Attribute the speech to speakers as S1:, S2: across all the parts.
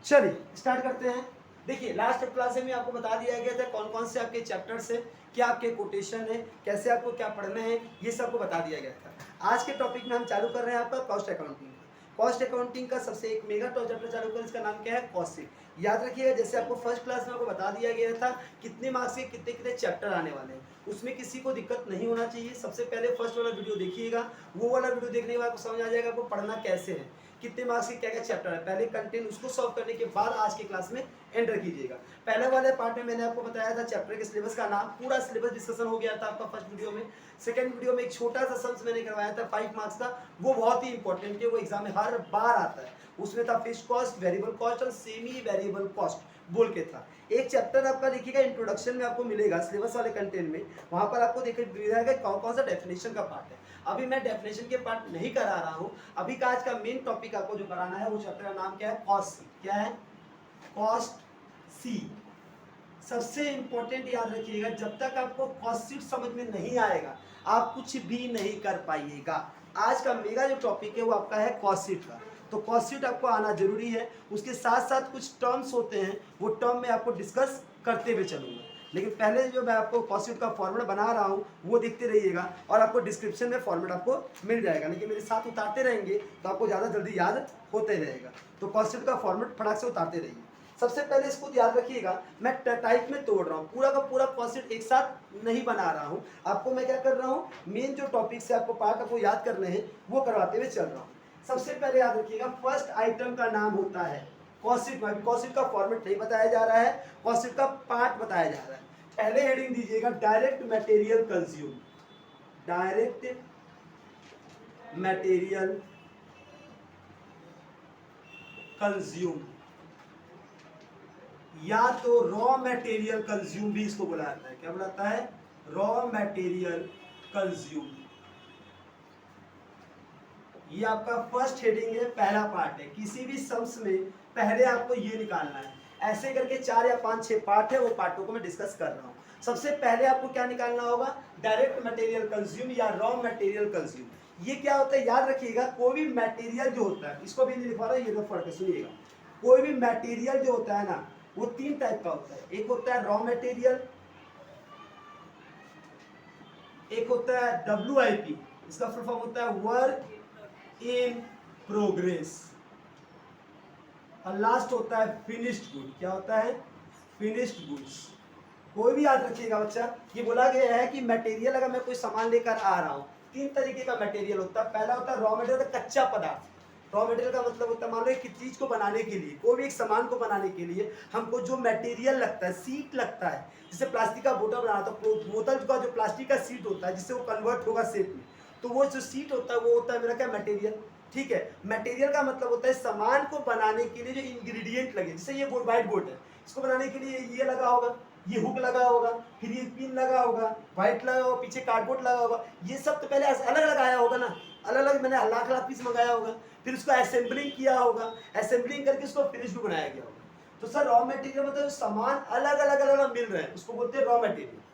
S1: चलिए स्टार्ट करते हैं। देखिए लास्ट क्लास में आपको बता दिया गया था कौन कौन से आपके चैप्टर्स है, क्या आपके कोटेशन है, कैसे आपको क्या पढ़ना है, ये सब आपको बता दिया गया था। आज के टॉपिक में हम चालू कर रहे हैं आपका कॉस्ट अकाउंटिंग। कॉस्ट अकाउंटिंग का सबसे एक मेगा चैप्टर चालू कर, इसका नाम क्या है, कॉस्ट शीट। याद रखिएगा जैसे आपको फर्स्ट क्लास में आपको बता दिया गया था कितने मार्क्स के कितने कितने चैप्टर आने वाले हैं, उसमें किसी को दिक्कत नहीं होना चाहिए। सबसे पहले फर्स्ट वाला वीडियो देखिएगा, वो वाला वीडियो देखने के बाद आपको समझ आ जाएगा आपको पढ़ना कैसे है, कितने मार्क्स के क्या क्या चैप्टर है। पहले कंटेंट उसको सॉल्व करने के बाद आज की क्लास में एंटर कीजिएगा। पहले वाले पार्ट में मैंने आपको बताया था चैप्टर के सिलेबस का नाम, पूरा सिलेबस डिस्कशन हो गया था आपका फर्स्ट वीडियो में। सेकंड वीडियो में एक छोटा सा सम्स मैंने करवाया था 5 मार्क्स का, वो बहुत ही इंपॉर्टेंट है, वो एग्जाम में हर बार आता है। उसमें था फिक्स्ड कॉस्ट, वेरिएबल कॉस्ट और सेमी वेरिएबल कॉस्ट बोल के था। एक चैप्टर आपका देखिएगा इंट्रोडक्शन में आपको मिलेगा सिलेबस वाले कंटेंट में, वहां पर आपको देखिएगा कौन कौन सा डेफिनेशन का पार्ट है। अभी मैं डेफिनेशन के पार्ट नहीं करा रहा हूं, अभी का आज का मेन टॉपिक आपको जो कराना है वो चैप्टर का नाम क्या है, कॉस्ट सी। क्या है, कॉस्ट सी। सबसे इंपॉर्टेंट याद रखिएगा, जब तक आपको कॉस्ट शीट समझ में नहीं आएगा आप कुछ भी नहीं कर पाइएगा। आज का मेगा जो टॉपिक है वो आपका है कॉस्ट शीट का, तो कॉस्ट शीट आपको आना जरूरी है। उसके साथ साथ कुछ टर्म्स होते हैं, वो टर्म में आपको डिस्कस करते हुए चलूंगा। लेकिन पहले जो मैं आपको कॉस्ट शीट का फॉर्मेट बना रहा हूँ वो देखते रहिएगा, और आपको डिस्क्रिप्शन में फॉर्मेट आपको मिल जाएगा। लेकिन मेरे साथ उतारते रहेंगे तो आपको ज़्यादा जल्दी याद होते रहेगा। तो कॉस्ट शीट का फॉर्मेट फटाक से उतारते रहिए। सबसे पहले इसको याद रखिएगा, मैं टाइप में तोड़ रहा हूँ, पूरा का पूरा कॉन्सेप्ट एक साथ नहीं बना रहा हूँ। आपको मैं क्या कर रहा हूँ, मेन जो टॉपिक से आपको पार्ट आपको याद करने हैं वो करवाते हुए चल रहा हूँ। सबसे पहले याद रखिएगा फर्स्ट आइटम का नाम होता है कॉस्ट शीट। में कॉस्ट शीट का फॉर्मेट नहीं बताया जा रहा है, कॉस्ट शीट का पार्ट बताया जा रहा है। पहले हेडिंग दीजिएगा direct material consume. Direct material consume, या तो रॉ मटेरियल कंज्यूम भी इसको बुलाता है। क्या बुलाता है, रॉ मटेरियल कंज्यूम। ये आपका फर्स्ट हेडिंग है, पहला पार्ट है। किसी भी सम्स में पहले आपको ये निकालना है। ऐसे करके 4 या 5 6 पार्ट है, वो पार्टों को मैं डिस्कस कर रहा हूँ। सबसे पहले आपको क्या निकालना होगा, डायरेक्ट मटेरियल कंज्यूम या रॉ मटेरियल कंज्यूम। ये क्या होता है याद रखिएगा, कोई भी मटेरियल जो होता है, इसको भी नहीं लिखवा रहा, ये तो फर्क है, सुनिएगा। कोई भी मटेरियल जो होता है ना, वो 3 टाइप का होता है। एक होता है रॉ मटेरियल, एक होता है WIP, इसका फुल फॉर्म होता है वर्क इन प्रोग्रेस, और लास्ट होता है फिनिश्ड गुड। क्या होता है, फिनिश्ड गुड्स। कोई भी याद रखिएगा बच्चा, ये बोला गया है कि मटेरियल अगर मैं कोई सामान लेकर आ रहा हूँ, 3 तरीके का मटेरियल होता है। पहला होता है रॉ मटेरियल, कच्चा पदार्थ। रॉ मटेरियल का मतलब होता है, मान लो एक चीज को बनाने के लिए, कोई भी एक सामान को बनाने के लिए हमको जो मटेरियल लगता है, सीट लगता है। जैसे प्लास्टिक का बोतल बनाना, तो बोतल का जो प्लास्टिक का सीट होता है जिससे वो कन्वर्ट होगा शेप में, तो वो जो सीट होता है वो होता है मेरा क्या, मटेरियल। ठीक है, मटेरियल का मतलब होता है सामान को बनाने के लिए जो इंग्रेडिएंट लगे। जैसे ये बोर्ड, व्हाइट बोर्ड है, इसको बनाने के लिए ये लगा होगा, ये हुक लगा होगा, फिर ये पिन लगा होगा, व्हाइट लगा होगा, पीछे कार्डबोर्ड लगा होगा। ये सब तो पहले अलग अलग आया होगा ना, अलग अलग मैंने लाख लाख पीस मंगाया होगा, फिर उसको असेंबलिंग किया होगा, असेंबलिंग करके उसको फिनिश भी बनाया गया होगा। तो सर रॉ मटेरियल मतलब सामान अलग अलग अलग मिल रहे हैं, उसको बोलते हैं रॉ मटेरियल।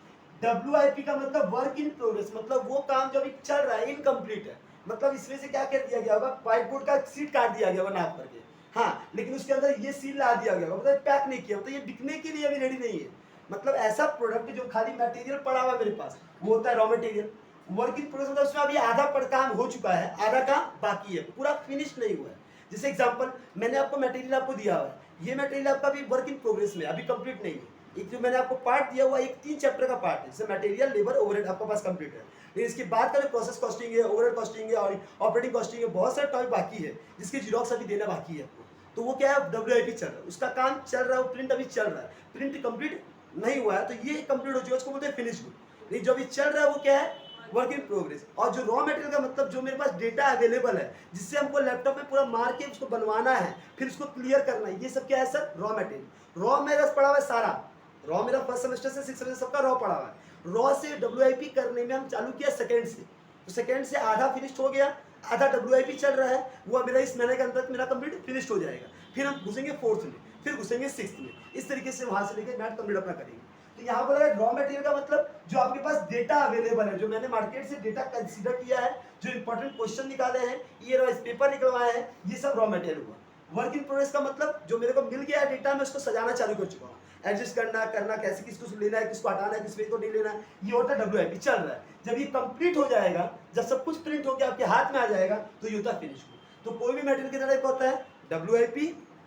S1: WIP का मतलब वर्क इन प्रोग्रेस, मतलब वो काम जो अभी चल रहा है, इनकम्प्लीट है। मतलब इसमें से क्या कर दिया गया होगा, व्हाइट बोर्ड का सीट काट दिया गया होगा नाप करके, हाँ, लेकिन उसके अंदर ये सील ला दिया गया होगा, मतलब पैक नहीं किया, मतलब ये बिकने के लिए अभी रेडी नहीं है। मतलब ऐसा प्रोडक्ट जो खाली मटेरियल पड़ा हुआ मेरे पास, वो होता है raw material. Work in progress मतलब उसमें अभी आधा पर काम हो चुका है, आधा काम बाकी है, पूरा फिनिश नहीं हुआ है। जैसे एग्जांपल, मैंने आपको मटेरियल आपको दिया हुआ है, ये मटेरियल आपका अभी वर्क इन प्रोग्रेस में, अभी कंप्लीट नहीं है। एक जो मैंने आपको पार्ट दिया हुआ, एक 3 चैप्टर का पार्ट है, जैसे मटेरियल, लेबर, ओवरहेड आपके पास कंप्लीट है। लेकिन इसके बाद का जो प्रोसेस कॉस्टिंग है, ओवरहेड कॉस्टिंग है और ऑपरेटिंग कॉस्टिंग है, बहुत सारा टॉपिक बाकी है जिसकी जीरोक्स अभी देना बाकी है आपको। तो वो क्या है, WIP चल रहा है, उसका काम चल रहा है, वो प्रिंट अभी चल रहा है, प्रिंट कंप्लीट नहीं हुआ है, तो ये कंप्लीट हो चुका है, उसको बोलते हैं फिनिश गुड। लेकिन जो अभी चल रहा है वो क्या है, वर्क इन प्रोग्रेस। और जो रॉ मटेरियल का मतलब जो मेरे पास डेटा अवेलेबल है, जिससे हमको लैपटॉप में पूरा मार के उसको बनवाना है, फिर उसको क्लियर करना है, ये सब क्या है सर, रॉ मटेरियल। रॉ मेरे पास पड़ा हुआ है सारा, रॉ मेरा फर्स्ट सेमेस्टर से 6 सेमेस्टर सबका रॉ पड़ा हुआ है। रॉ से WIP करने में हम चालू किया सेकंड से, तो सेकंड से आधा फिनिश्ड हो गया, आधा WIP चल रहा है, वो मेरा इस महीने के अंदर मेरा कंप्लीट फिनिश्ड हो जाएगा। फिर हम घुसेंगे 4th में, फिर घुसेंगे 6th में, इस तरीके से वहां से लेकर मैथ कंप्लीट अपना करेंगे। तो यहाँ पर रॉ मटेरियल का मतलब जो आपके पास डेटा अवेलेबल है, जो मैंने मार्केट से डेटा कंसीडर किया है, जो इंपॉर्टेंट क्वेश्चन निकाले हैं, ये पेपर निकलवाए हैं, ये सब रॉ मटेरियल हुआ। वर्क इन प्रोग्रेस का मतलब जो मेरे को मिल गया है डेटा, मैं उसको सजाना चालू कर चुका हूँ, एडजस्ट करना कैसे, किसको लेना है, किसको हटाना है, किस पेज को नहीं लेना है, ये होता है WIP चल रहा है। जब ये कंप्लीट हो जाएगा, जब सब कुछ प्रिंट होकर आपके हाथ में आ जाएगा, तो ये होता है फिनिश गुड। तो कोई भी मटेरियल कितना टाइप का होता है, WIP,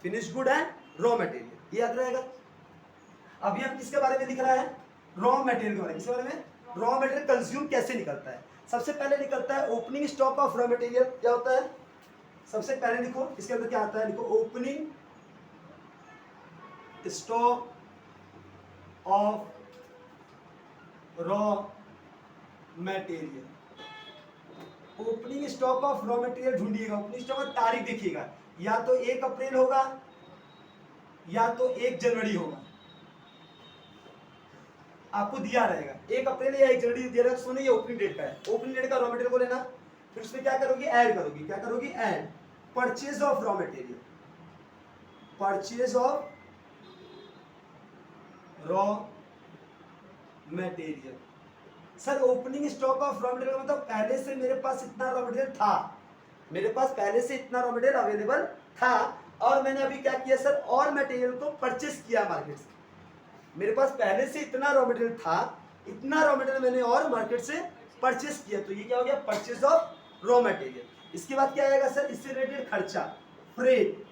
S1: finish good and raw material, ये याद रहेगा। अभी हम किसके बारे में लिख रहा है, रॉ मटेरियल के बारे में। किसके बारे में, रॉ मटेरियल कंज्यूम कैसे निकलता है। सबसे पहले निकलता है opening stock of raw material. क्या होता है, सबसे पहले लिखो इसके अंदर क्या आता है, लिखो opening stock of raw material. Opening stock of raw material ढूंढिएगा, ओपनिंग स्टॉक में तारीख देखिएगा, या तो 1 अप्रैल होगा या तो 1 जनवरी होगा, आपको दिया रहेगा 1 अप्रैल या 1 जनवरी दिया रहेगा। सुनिए ये ओपनिंग डेट का है, ओपनिंग डेट का रॉ मटेरियल को लेना, फिर उसमें क्या करोगी, ऐड करोगी। क्या करोगी, add purchase of raw material, purchase of raw material. Sir opening stock of raw material मतलब पहले से मेरे पास इतना रॉ मटेरियल था, मेरे पास पहले से इतना रॉ मटेरियल अवेलेबल था, और मैंने अभी क्या किया सर, और मटेरियल को परचेस किया मार्केट से। मेरे पास पहले से इतना रॉ मटेरियल था, इतना रॉ मटेरियल मैंने और मार्केट से परचेस किया, तो ये क्या हो गया, परचेस ऑफ रॉ मटेरियल। इसके बाद क्या आएगा सर, इससे रिलेटेड खर्चा, फ्रेट,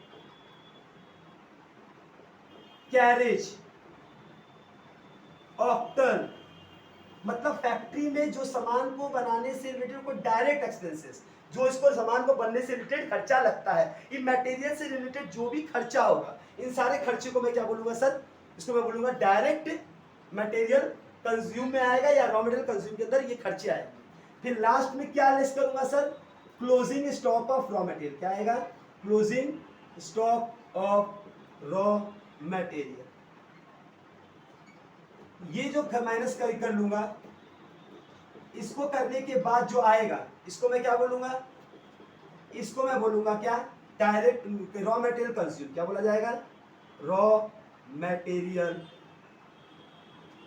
S1: कैरेज, ऑक्टन, मतलब फैक्ट्री में जो सामान को बनाने से रिलेटेड को डायरेक्ट एक्सपेंसेस, जो इसको सामान को बनने से रिलेटेड खर्चा लगता है, इन मटेरियल से रिलेटेड जो भी खर्चा होगा, इन सारे खर्चे को मैं क्या बोलूंगा सर, इसको मैं बोलूंगा डायरेक्ट मटेरियल कंज्यूम में आएगा, या रॉ मटेरियल कंज्यूम के अंदर ये खर्चे आएंगे। फिर लास्ट में क्या लेस करूंगा sir, closing stock of raw material. क्या आएगा, closing stock of raw material. ये जो माइनस कर लूंगा, इसको करने के बाद जो आएगा, इसको मैं क्या बोलूंगा, इसको मैं बोलूंगा क्या, डायरेक्ट रॉ मटेरियल कंज्यूम। क्या बोला जाएगा, रॉ मटेरियल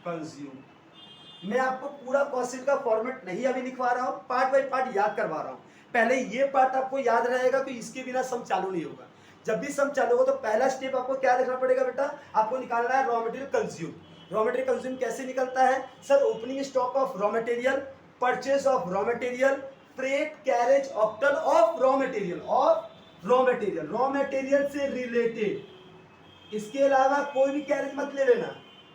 S1: कंज्यूम। मैं आपको पूरा कॉस्ट का फॉर्मेट नहीं अभी लिखवा रहा हूं, पार्ट बाय पार्ट याद करवा रहा हूं। पहले ये पार्ट आपको याद रहेगा, तो इसके बिना सम चालू नहीं होगा। जब भी सम चालू होगा तो पहला स्टेप आपको क्या लिखना पड़ेगा बेटा, आपको निकालना है raw material consume. Raw material consume कैसे निकलता है sir, opening stock of raw material, purchase of raw material, freight, carriage, octroi of raw material, और रॉ मटेरियल, रॉ मटेरियल से रिलेटेड। इसके अलावा कोई भी कैरेज मत ले लेना,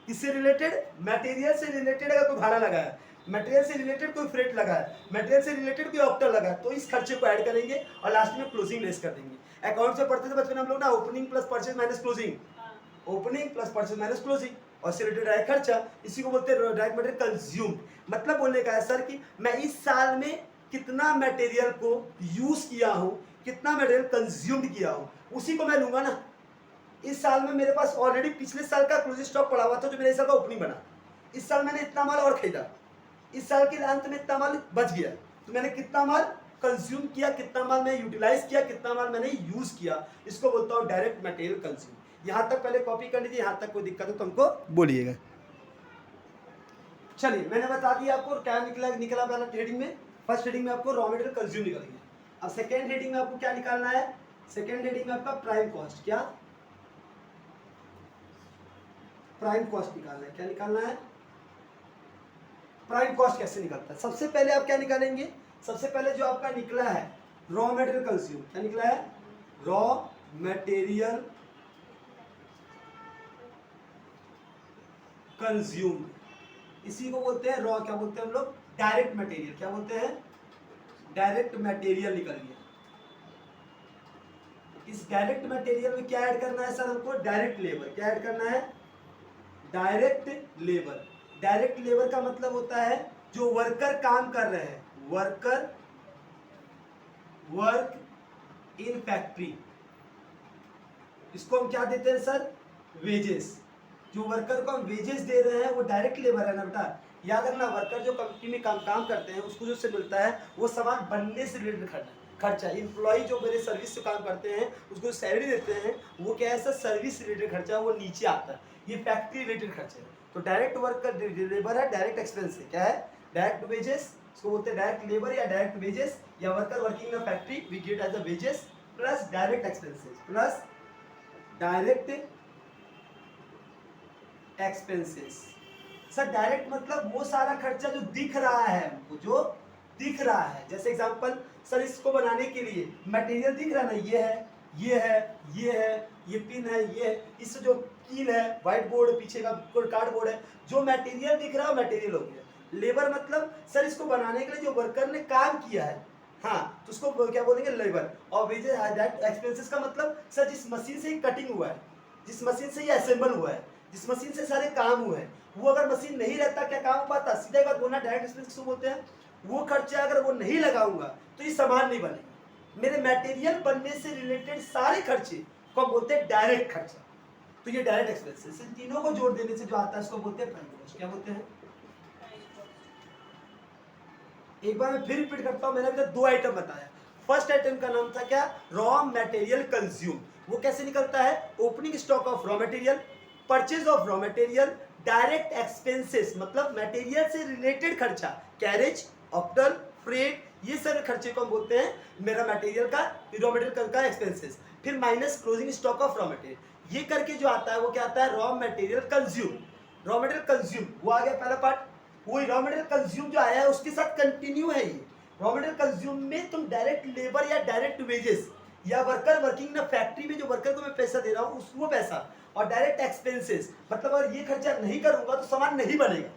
S1: किससे रिलेटेड, मटेरियल से रिलेटेड। अगर कोई भाड़ा लगा है, मटेरियल से रिलेटेड कोई फ्रेट लगा है, मटेरियल से रिलेटेड कोई ऑक्टन लगा है, तो इस खर्चे को ऐड करेंगे और लास्ट में क्लोजिंग लेस कर देंगे। अकाउंट से पढ़ते थे बचपन हम लोग ना, opening plus purchase minus closing, opening plus purchase minus closing, और से रिलेटेड डायरेक्ट खर्चा, इसी को बोलते हैं डायरेक्ट मटेरियल कंज्यूम। मतलब बोलने का है सर कि मैं इस साल में कितना मटेरियल को यूज किया हूं, कितना मटेरियल कंज्यूम्ड किया हूं, उसी को मैं लूंगा ना। इस साल में मेरे पास ऑलरेडी पिछले साल का क्लोजिंग स्टॉक पड़ा हुआ था, जो मेरे इस साल का ओपनिंग बना, इस साल मैंने इतना माल और खरीदा, इस साल के अंत में इतना माल बच गया, तो मैंने कितना माल कंज्यूम किया, कितना माल मैं यूटिलाइज किया, कितना माल मैंने यूज किया, इसको बोलता हूं डायरेक्ट मटेरियल कंज्यूम। यहां तक पहले कॉपी कर लीजिए, यहां तक कोई दिक्कत हो तो हमको बोलिएगा। चलिए मैंने बता दिया आपको क्या निकला पहला हेडिंग में। फर्स्ट हेडिंग में आपको रॉ मटेरियल कंज्यूम निकल गया। अब सेकेंड हेडिंग में आपको क्या निकालना है, सेकेंड हेडिंग में आपका प्राइम कॉस्ट। क्या, प्राइम कॉस्ट निकालना है। क्या निकालना है, प्राइम कॉस्ट कैसे निकलता है। सबसे पहले आप क्या निकालेंगे, सबसे पहले जो आपका निकला है रॉ मटेरियल कंज्यूम, क्या निकला है, रॉ मटेरियल कंज्यूम, इसी को बोलते हैं रॉ, क्या बोलते हैं हम लोग, डायरेक्ट मटेरियल। क्या बोलते हैं, डायरेक्ट मटेरियल निकल गया। इस डायरेक्ट मटेरियल में क्या ऐड करना है सर हमको, डायरेक्ट लेबर। क्या ऐड करना है, डायरेक्ट लेबर। डायरेक्ट लेबर का मतलब होता है जो वर्कर काम कर रहे हैं, वर्कर वर्क इन फैक्ट्री, इसको हम क्या देते हैं सर, वेजेस। जो वर्कर को हम वेजेस दे रहे हैं वो डायरेक्ट लेबर है ना बेटा। याद रखना, वर्कर जो कंपनी में काम करते हैं उसको जो से मिलता है वो सामान बनने से रिलेटेड खर्चा। एम्प्लॉय जो मेरे सर्विस से काम करते हैं उसको सैलरी देते हैं, वो क्या है सर, सर्विस रिलेटेड खर्चा, वो नीचे आता है, ये फैक्ट्री रिलेटेड खर्चा है। तो डायरेक्ट वर्कर लेबर है, डायरेक्ट एक्सपेंस है, क्या है, डायरेक्ट वेजेस, इसको बोलते हैं डायरेक्ट लेबर या डायरेक्ट वेजेस, या worker working in factory we get as a wages, plus direct expenses, plus direct expenses. Sir direct मतलब वो सारा खर्चा जो दिख रहा है हमको, जो दिख रहा है। जैसे एग्जांपल सर इसको बनाने के लिए मटेरियल दिख रहा है ना, ये है, ये है, ये है, ये पिन है, ये है, इस जो कील है, व्हाइट बोर्ड पीछे का कार्डबोर्ड है, जो मटेरियल दिख रहा है मटेरियल हो गया। लेबर मतलब सर इसको बनाने के लिए जो वर्कर ने काम किया है, हाँ, तो उसको क्या बोलेंगे, लेबर। और वेजेस डायरेक्ट एक्सपेंसेस का मतलब सर जिस मशीन से कटिंग हुआ है, जिस मशीन से ये असेंबल हुआ है, जिस मशीन से सारे काम हुए हैं, वो अगर मशीन नहीं रहता क्या काम हो पाता? सीधा बात बोलना, डायरेक्ट एक्सपेंस किसको बोलते हैं? वो खर्चा अगर वो नहीं लगाऊंगा तो ये सामान नहीं बनेगा। मेरे मटेरियल बनने से रिलेटेड सारे खर्चे को हम बोलते हैं डायरेक्ट खर्चा। तो ये डायरेक्ट एक्सपेंसेस, इन तीनों को जोड़ देने से जो आता है उसको बोलते हैं प्राइम कॉस्ट। क्या बोलते हैं? एक बार मैं फिर रिपीट करता हूं, मैंने अभी तक 2 आइटम बताया। फर्स्ट आइटम का नाम था क्या? Raw material consume. वो कैसे निकलता है? Opening stock of raw material, purchase of raw material, direct expenses मतलब मटेरियल से रिलेटेड खर्चा, कैरेज, ऑक्टल, फ्रेट, ये सारे खर्चे को हम बोलते हैं मेरा मटेरियल का, रॉ मटेरियल का एक्सपेंसेस। फिर minus closing stock of raw material. ये करके जो आता है वो क्या आता है? Raw material consume. Raw material consume वो आ गया पहला पार्ट। वही रॉ मटेरियल कंज्यूम जो आया है उसके साथ कंटिन्यू है ये। रॉ मटेरियल कंज्यूम में तुम डायरेक्ट लेबर या डायरेक्ट वेजेस या वर्कर वर्किंग ना फैक्ट्री में जो वर्कर को मैं पैसा दे रहा हूँ वो पैसा, और डायरेक्ट एक्सपेंसेस मतलब अगर ये खर्चा नहीं करूंगा तो सामान नहीं बनेगा,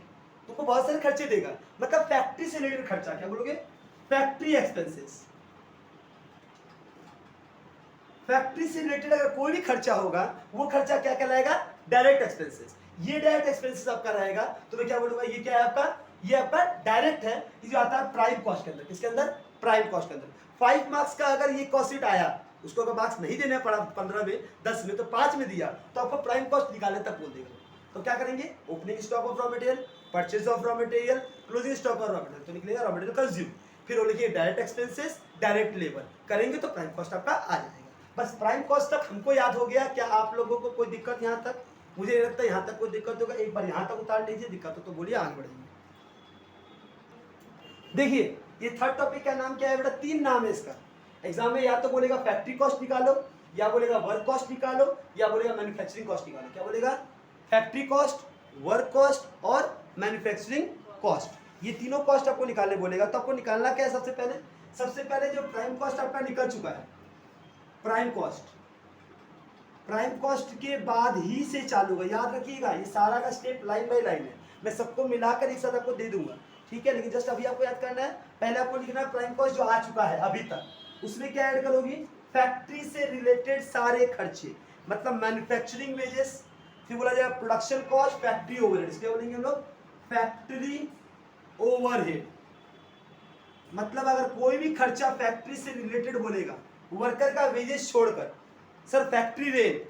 S1: तुमको बहुत सारे खर्चे देगा, मतलब फैक्ट्री से रिलेटेड खर्चा। क्या बोलोगे? Factory expenses. फैक्ट्री से रिलेटेड अगर कोई भी खर्चा होगा वो खर्चा क्या कहलाएगा? Direct expenses. ये डायरेक्ट एक्सपेंसेस आपका रहेगा तो मैं क्या बोलूंगा, ये क्या है आपका? ये आपका डायरेक्ट है, ये जो आता है प्राइम कॉस्ट के अंदर। किसके अंदर? प्राइम कॉस्ट के अंदर। 5 मार्क्स का अगर ये कॉस्ट शीट आया, उसको अगर मार्क्स नहीं देना पड़ा 15 में, 10 में, तो 5 में दिया तो आपको प्राइम कॉस्ट निकालने तक बोल देगा। तो क्या करेंगे? Opening stock of raw material, purchase of raw material, closing stock of raw material, तो निकलेगा रॉ मटेरियल कंज्यूम। फिर वो लिखिए डायरेक्ट एक्सपेंसेस, डायरेक्ट लेबर, करेंगे तो प्राइम कॉस्ट आपका आ जाएगा। बस प्राइम कॉस्ट तक हमको याद हो गया। क्या आप लोगों को कोई दिक्कत यहाँ तक? मुझे नहीं लगता यहाँ तक कोई दिक्कत होगा। एक बार यहाँ तक उतार लीजिए, दिक्कत हो तो बोलिए, आगे बढ़ेंगे। देखिए ये थर्ड टॉपिक का नाम क्या है बेटा? 3 नाम है इसका। एग्जाम में या तो बोलेगा फैक्ट्री कॉस्ट निकालो, या बोलेगा वर्क कॉस्ट निकालो, या बोलेगा मैन्युफैक्चरिंग कॉस्ट निकालो। क्या बोलेगा? फैक्ट्री कॉस्ट, वर्क कॉस्ट और मैन्युफैक्चरिंग कॉस्ट। ये तीनों कॉस्ट आपको निकालने बोलेगा। तो आपको निकालना क्या है? सबसे पहले जो प्राइम कॉस्ट आपका निकल चुका है, प्राइम कॉस्ट, प्राइम कॉस्ट के बाद ही से चालू होगा। याद रखिएगा ये सारा का स्टेप लाइन बाय लाइन है, मैं सबको मिलाकर एक साथ आपको दे दूंगा, ठीक है? लेकिन जस्ट अभी आपको याद करना है, पहले आपको लिखना है प्राइम कॉस्ट जो आ चुका है अभी तक, उसमें क्या ऐड करोगी? फैक्ट्री से रिलेटेड सारे खर्चे, मतलब मैन्युफैक्चरिंग वेजेस, फिर बोला जाएगा प्रोडक्शन कॉस्ट, फैक्ट्री ओवरहेड। क्या बोलेंगे हम लोग? Factory overhead. मतलब अगर कोई भी खर्चा फैक्ट्री से रिलेटेड बोलेगा, वर्कर का वेजेस छोड़कर, sir factory rate,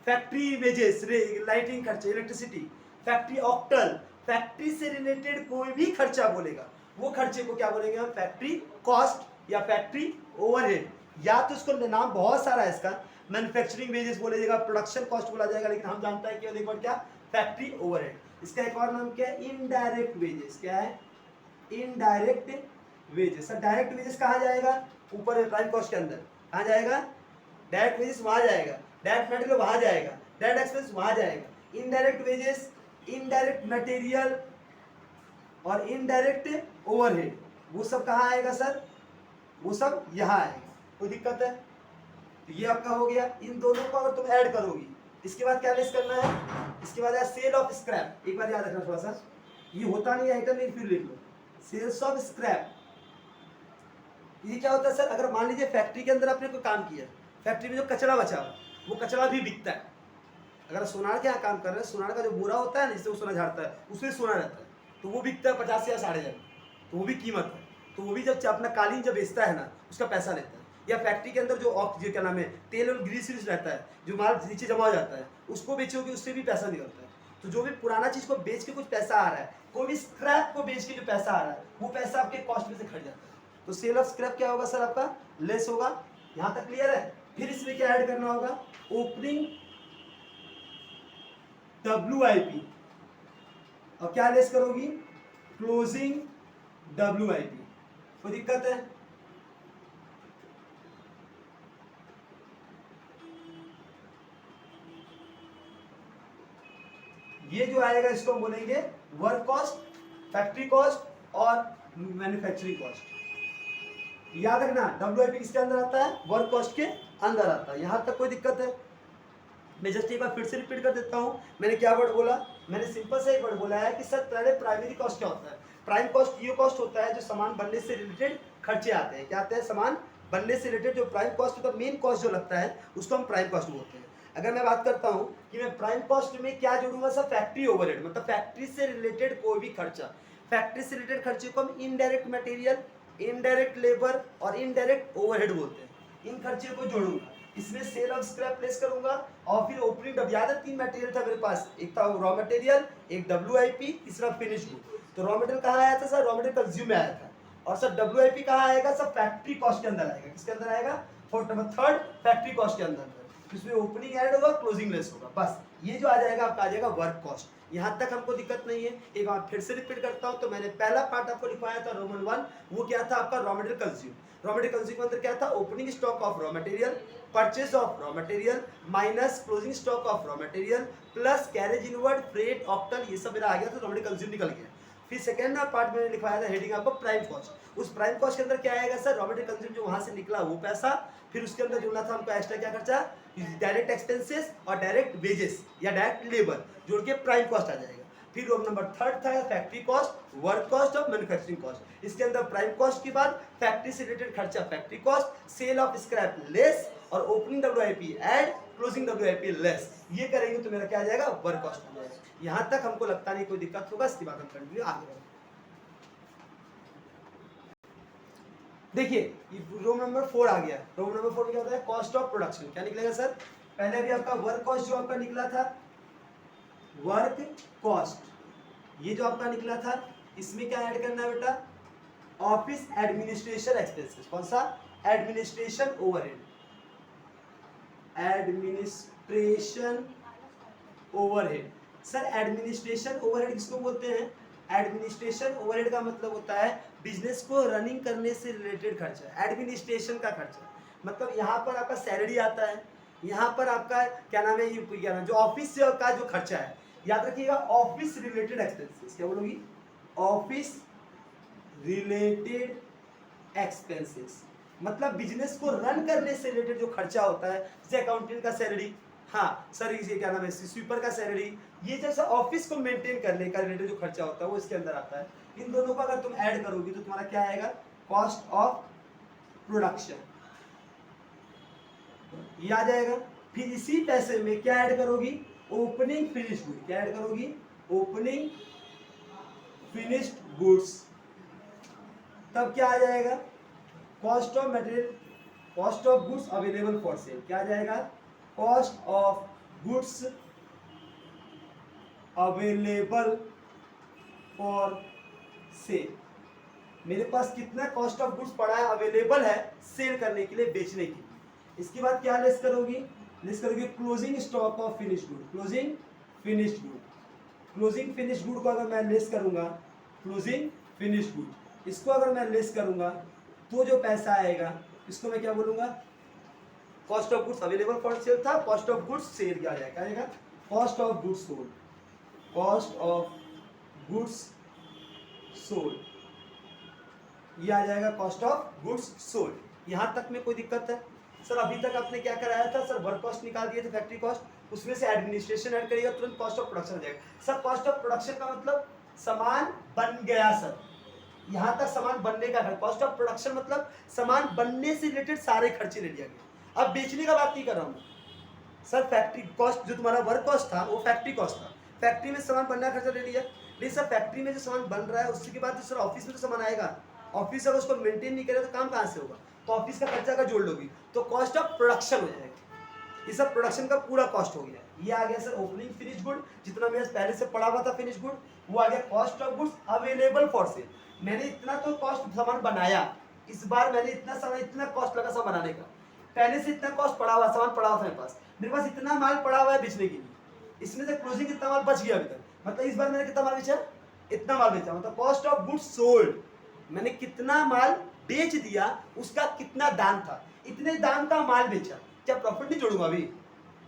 S1: factory wages, lighting खर्चे, इलेक्ट्रिसिटी, फैक्ट्री ऑक्टल, फैक्ट्री से रिलेटेड कोई भी खर्चा बोलेगा वो खर्चे को क्या बोलेंगे हम? फैक्ट्री कॉस्ट या फैक्ट्री ओवरहेड। या तो इसको नाम बहुत सारा है इसका, मैन्युफैक्चरिंग वेजेस बोला जाएगा, प्रोडक्शन कॉस्ट बोला जाएगा, लेकिन हम जानते हैं कि एक बार क्या? Factory overhead. इसका एक और नाम क्या है? Indirect wages. क्या है? Indirect wages. Sir direct wages कहाँ जाएगा? ऊपर है प्राइम कॉस्ट के अंदर। कहाँ जाएगा? डायरेक्ट वेजेस वहाँ जाएगा, डायरेक्ट मटेरियल वहाँ जाएगा, डायरेक्ट एक्सपेंस वहाँ जाएगा। इनडायरेक्ट वेजेस, इनडायरेक्ट मटेरियल और इनडायरेक्ट ओवरहेड, वो सब कहाँ आएगा सर? वो सब यहाँ आएगा। कोई दिक्कत है? तो ये आपका हो गया। इन दोनों को अगर तुम ऐड करोगी, इसके बाद क्या लेस करना है? इसके बाद है सेल ऑफ स्क्रैप। एक बार याद रखना थोड़ा सा, ये होता नहीं आइटम, नहीं फिर लिख लो, सेल्स ऑफ स्क्रैप। ये क्या होता है सर? अगर मान लीजिए फैक्ट्री के अंदर आपने कोई काम किया, फैक्ट्री में जो कचरा बचा वो कचरा भी बिकता है। अगर सोनार के यहाँ काम कर रहे हैं, सोनार का जो बोरा होता है ना, जिससे वो सोना झाड़ता है, उसमें सोना रहता है, तो वो बिकता है 50 या 5,500, तो वो भी कीमत है। तो वो भी जब अपना कालीन जब बेचता है ना, उसका पैसा लेता है। या फैक्ट्री के अंदर जो क्या नाम है, तेल और ग्रीस रहता है, जो माल नीचे जमा हो जाता है, उसको बेचोगे, उससे भी पैसा निकलता है। तो जो भी पुराना चीज़ को बेच के कुछ पैसा आ रहा है, कोई भी स्क्रैप को बेच के जो पैसा आ रहा है, वो पैसा आपके कॉस्ट में से खट जाता है। तो सेल ऑफ स्क्रैप क्या होगा सर? आपका लेस होगा। यहाँ तक क्लियर है? फिर इसमें क्या ऐड करना होगा? ओपनिंग WIP, और क्या लेस करोगी? Closing WIP। कोई दिक्कत है? ये जो आएगा इसको हम बोलेंगे वर्क कॉस्ट, फैक्ट्री कॉस्ट और मैन्युफैक्चरिंग कॉस्ट। याद रखना WIP किसके अंदर आता है, वर्क कॉस्ट के अंदर आता है। यहां तक कोई दिक्कत है? मैं जस्ट एक बार फिर से रिपीट कर देता हूं, मैंने क्या वर्ड बोला, मैंने सिंपल से एक वर्ड बोला है कि सर पहले प्राइमरी कॉस्ट क्या होता है। प्राइम कॉस्ट ये कॉस्ट होता है जो सामान बनने से रिलेटेड खर्चे आते हैं। क्या आते हैं, सामान बनने से रिलेटेड जो प्राइम कॉस्ट होता है, मेन कॉस्ट जो लगता है उसको हम प्राइम कॉस्ट बोलते हैं। अगर मैं बात करता हूं कि मैं प्राइम कॉस्ट में क्या जोड़ूंगा सर, फैक्ट्री ओवरहेड, मतलब फैक्ट्री से रिलेटेड कोई भी खर्चा। फैक्ट्री से रिलेटेड खर्चे को हम इनडायरेक्ट मटेरियल, इनडायरेक्ट लेबर और इनडायरेक्ट ओवरहेड बोलते हैं। इन खर्चे को जोड़ूंगा, इसमें सेल ऑफ स्क्रैप प्लेस करूंगा और फिर ओपनिंग डब। याद है 3 मटेरियल था मेरे पास, एक था रॉ मटेरियल, एक WIP, तीसरा फिनिश गुड। तो रॉ मटेरियल कहाँ आया था सर, रॉ मटेरियल कंज्यूम में आया था। और सर WIP कहाँ आएगा सर, फैक्ट्री कॉस्ट के अंदर आएगा। किसके अंदर आएगा, थर्ड फैक्ट्री कॉस्ट के अंदर। इसमें ओपनिंग ऐड होगा, क्लोजिंग लेस होगा, बस ये जो आ जाएगा आपका आ जाएगा वर्क कॉस्ट। यहाँ तक हमको दिक्कत नहीं है। एक बार फिर से रिपीट करता हूँ, तो मैंने पहला पार्ट आपको लिखवाया था रोमन 1, वो क्या था आपका, raw material consume. Raw material consume के अंदर क्या था, opening stock of raw material, purchase of raw material minus closing stock of raw material plus carriage inward, freight, octal, ये सब मेरा आ गया था, रॉ मटेरियल कंज्यूम निकल गया। फिर सेकंड पार्ट मैंने लिखवाया था हेडिंग आपको प्राइम कॉस्ट। उस प्राइम कॉस्ट के अंदर क्या आएगा सर, रॉ मटेरियल कंज्यूम जो वहां से निकला वो पैसा, फिर उसके अंदर जोड़ना था हमको एक्स्ट्रा क्या खर्चा, डायरेक्ट एक्सपेंसेस और डायरेक्ट वेजेस या डायरेक्ट लेबर जोड़ के प्राइम कॉस्ट आ जाएगा। फिर रोम नंबर 3 था फैक्ट्री कॉस्ट, वर्क कॉस्ट और मैन्युफैक्चरिंग कॉस्ट। इसके अंदर प्राइम कॉस्ट के बाद फैक्ट्री से रिलेटेड खर्चा factory cost, sale of scrap less और opening WIP add, closing WIP less. ये करेंगे तो मेरा क्या आ जाएगा, वर्क कॉस्ट आ जाएगा। यहां तक हमको लगता नहीं कोई दिक्कत होगा, इसके बाद हम कंटिन्यू आगे बढ़ेंगे। देखिए रोम नंबर 4 आ गया। रोम नंबर 4 में क्या होता है, कॉस्ट ऑफ प्रोडक्शन। क्या निकलेगा सर, पहले भी आपका वर्क कॉस्ट जो आपका निकला था, वर्क कॉस्ट ये जो आपका निकला था, इसमें क्या ऐड करना है बेटा, ऑफिस एडमिनिस्ट्रेशन एक्सपेंसेस। कौन सा, administration overhead, administration overhead. Sir administration overhead किसको बोलते हैं, एडमिनिस्ट्रेशन ओवरहेड का मतलब होता है बिजनेस को रनिंग करने से रिलेटेड खर्चा। एडमिनिस्ट्रेशन का खर्चा मतलब यहाँ पर आपका सैलरी आता है, यहाँ पर आपका क्या नाम है, ये क्या नाम, जो ऑफिस का जो खर्चा है, याद रखिएगा ऑफिस रिलेटेड एक्सपेंसेस। क्या बोलोगी, ऑफिस रिलेटेड एक्सपेंसेस मतलब बिजनेस को रन करने से रिलेटेड जो खर्चा होता है, जैसे अकाउंटेंट का सैलरी, हाँ सर ये क्या नाम है, स्वीपर का सैलरी, ये जैसा ऑफिस को मेंटेन करने का रिलेटेड जो खर्चा होता है वो इसके अंदर आता है। इन दोनों को अगर तुम ऐड करोगी तो तुम्हारा क्या आएगा, कॉस्ट ऑफ प्रोडक्शन, ये आ जाएगा। फिर इसी पैसे में क्या ऐड करोगी, ओपनिंग फिनिश गुड। क्या ऐड करोगी, ओपनिंग फिनिश्ड गुड्स। तब क्या आ जाएगा, cost of material, cost of goods available for cell. क्या आ जाएगा, cost of goods available for cell. मेरे पास कितना कॉस्ट ऑफ गुड्स पड़ा है, अवेलेबल है सेल करने के लिए, बेचने के लिए। इसके बाद क्या लेस करोगी, लेस करोगी closing stock of finish good, closing finish good. Closing finish good को अगर मैं लेस करूंगा, क्लोजिंग फिनिश गुड, इसको अगर मैं लेस करूंगा तो जो पैसा आएगा इसको मैं क्या बोलूंगा, cost of goods available for cell था, कॉस्ट ऑफ गुड्स सेल क्या आएगा, cost of goods sold, cost of goods sold, ये आ जाएगा कॉस्ट ऑफ गुड्स सोल्ड। यहां तक में कोई दिक्कत है सर? अभी तक आपने क्या कराया था सर, वर्क कॉस्ट निकाल दिए थे, फैक्ट्री कॉस्ट, उसमें से एडमिनिस्ट्रेशन ऐड करिएगा, तुरंत कॉस्ट ऑफ प्रोडक्शन आ जाएगा। सर कॉस्ट ऑफ प्रोडक्शन का मतलब सामान बन गया सर, यहां तक सामान बनने का है। कॉस्ट ऑफ प्रोडक्शन मतलब सामान बनने से रिलेटेड सारे खर्चे ले लिया गया। अब बेचने का बात नहीं कर रहा हूं सर, फैक्ट्री कॉस्ट जो तुम्हारा वर्क कॉस्ट था वो फैक्ट्री कॉस्ट था, फैक्ट्री में सामान बनने का खर्चा ले लिया। लेकिन सर फैक्ट्री में जो सामान बन रहा है उसके बाद सर ऑफिस में तो सामान आएगा, ऑफिस अगर उसको मेंटेन नहीं करे तो काम कहाँ से होगा, तो ऑफिस का खर्चा का जोड़ लोगी तो कॉस्ट ऑफ प्रोडक्शन हो जाएगा। ये सब प्रोडक्शन का पूरा कॉस्ट हो गया। ये आ गया सर ओपनिंग फिनिश गुड, जितना मेरे पहले से पड़ा हुआ था फिनिश गुड वो आ गया। Cost of goods available for cell, मैंने इतना तो कॉस्ट सामान बनाया, इस बार मैंने इतना सामान, इतना कॉस्ट लगा सामान बनाने का, पहले से इतना कॉस्ट पड़ा हुआ, सामान पड़ा हुआ था मेरे पास इतना माल पड़ा हुआ है बेचने के लिए, इसमें से क्लोजिंग इतना माल बच गया अभी तक, मतलब इस बार मैंने कितना माल बेचा, इतना माल बेचा, मतलब कॉस्ट ऑफ गुड्स सोल्ड, मैंने कितना माल बेच दिया उसका कितना दाम था, इतने दाम का माल बेचा, क्या प्रॉफिट नहीं जोड़ूंगा अभी,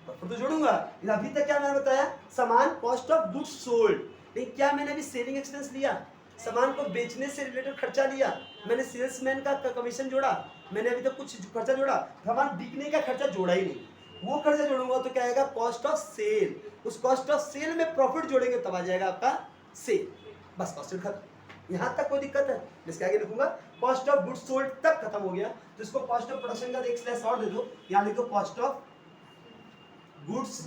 S1: प्रॉफिट तो जोड़ूंगा। अभी तक क्या मैंने बताया, सामान कॉस्ट ऑफ गुड्स सोल्ड, लेकिन क्या मैंने अभी सेलिंग एक्सपेंस लिया, सामान को बेचने से रिलेटेड खर्चा लिया, मैंने सेल्समैन का कमीशन जोड़ा, मैंने अभी तक कुछ खर्चा जोड़ा, सामान बिकने का खर्चा जोड़ा ही नहीं। वो खर्चा जोड़ूंगा तो क्या आएगा, कॉस्ट ऑफ सेल। उस कॉस्ट ऑफ सेल में प्रॉफिट जोड़ेंगे तब आ जाएगा आपका सेल। बस कॉस्ट खत्म। यहाँ तक कोई दिक्कत है? मैं इसके आगे लिखूंगा कॉस्ट ऑफ गुड्स सोल्ड तक खत्म हो गया, तो इसको कॉस्ट ऑफ प्रोडक्शन का एक स्लैश और दे दो, यहाँ लिखो कॉस्ट ऑफ गुड्स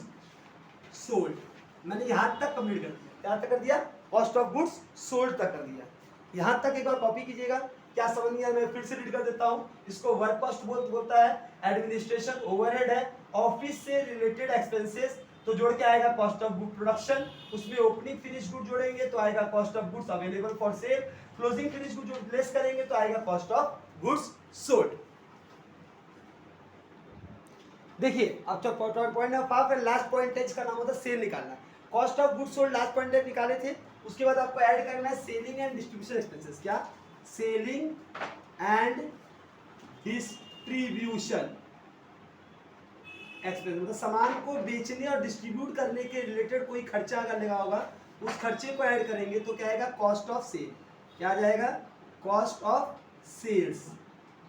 S1: सोल्ड। मैंने यहाँ तक कंप्लीट कर दिया। क्या तक कर दिया? कॉस्ट ऑफ गुड्स सोल्ड तक कर दिया। यहाँ तक एक बार कॉपी कीजिएगा। क्या समझ गया? मैं फिर से रीड कर देता हूँ। इसको वर्क कॉस्ट बोलता है, एडमिनिस्ट्रेशन ओवरहेड है, ऑफिस से रिलेटेड एक्सपेंसेस तो जोड़ के आएगा कॉस्ट ऑफ गुड प्रोडक्शन, उसमें ओपनिंग फिनिश गुड जोड़ेंगे तो आएगा cost of goods available for cell, closing finish good जो लेस करेंगे तो आएगा कॉस्ट ऑफ गुड्स सोल्ड। देखिए अब तो पॉइंट ऑफ हाफ है, लास्ट पॉइंट है जिसका नाम होता है सेल निकालना। Cost of goods sold last point निकाले थे, उसके बाद आपको ऐड करना है सेलिंग एंड डिस्ट्रीब्यूशन एक्सपेंसेस। क्या? सेलिंग एंड डिस्ट्रीब्यूशन एक्सपेंस, मतलब सामान को बेचने और डिस्ट्रीब्यूट करने के रिलेटेड कोई खर्चा अगर लगा होगा उस खर्चे को ऐड करेंगे तो क्या आएगा? Cost of sale. क्या आ जाएगा? Cost of sales.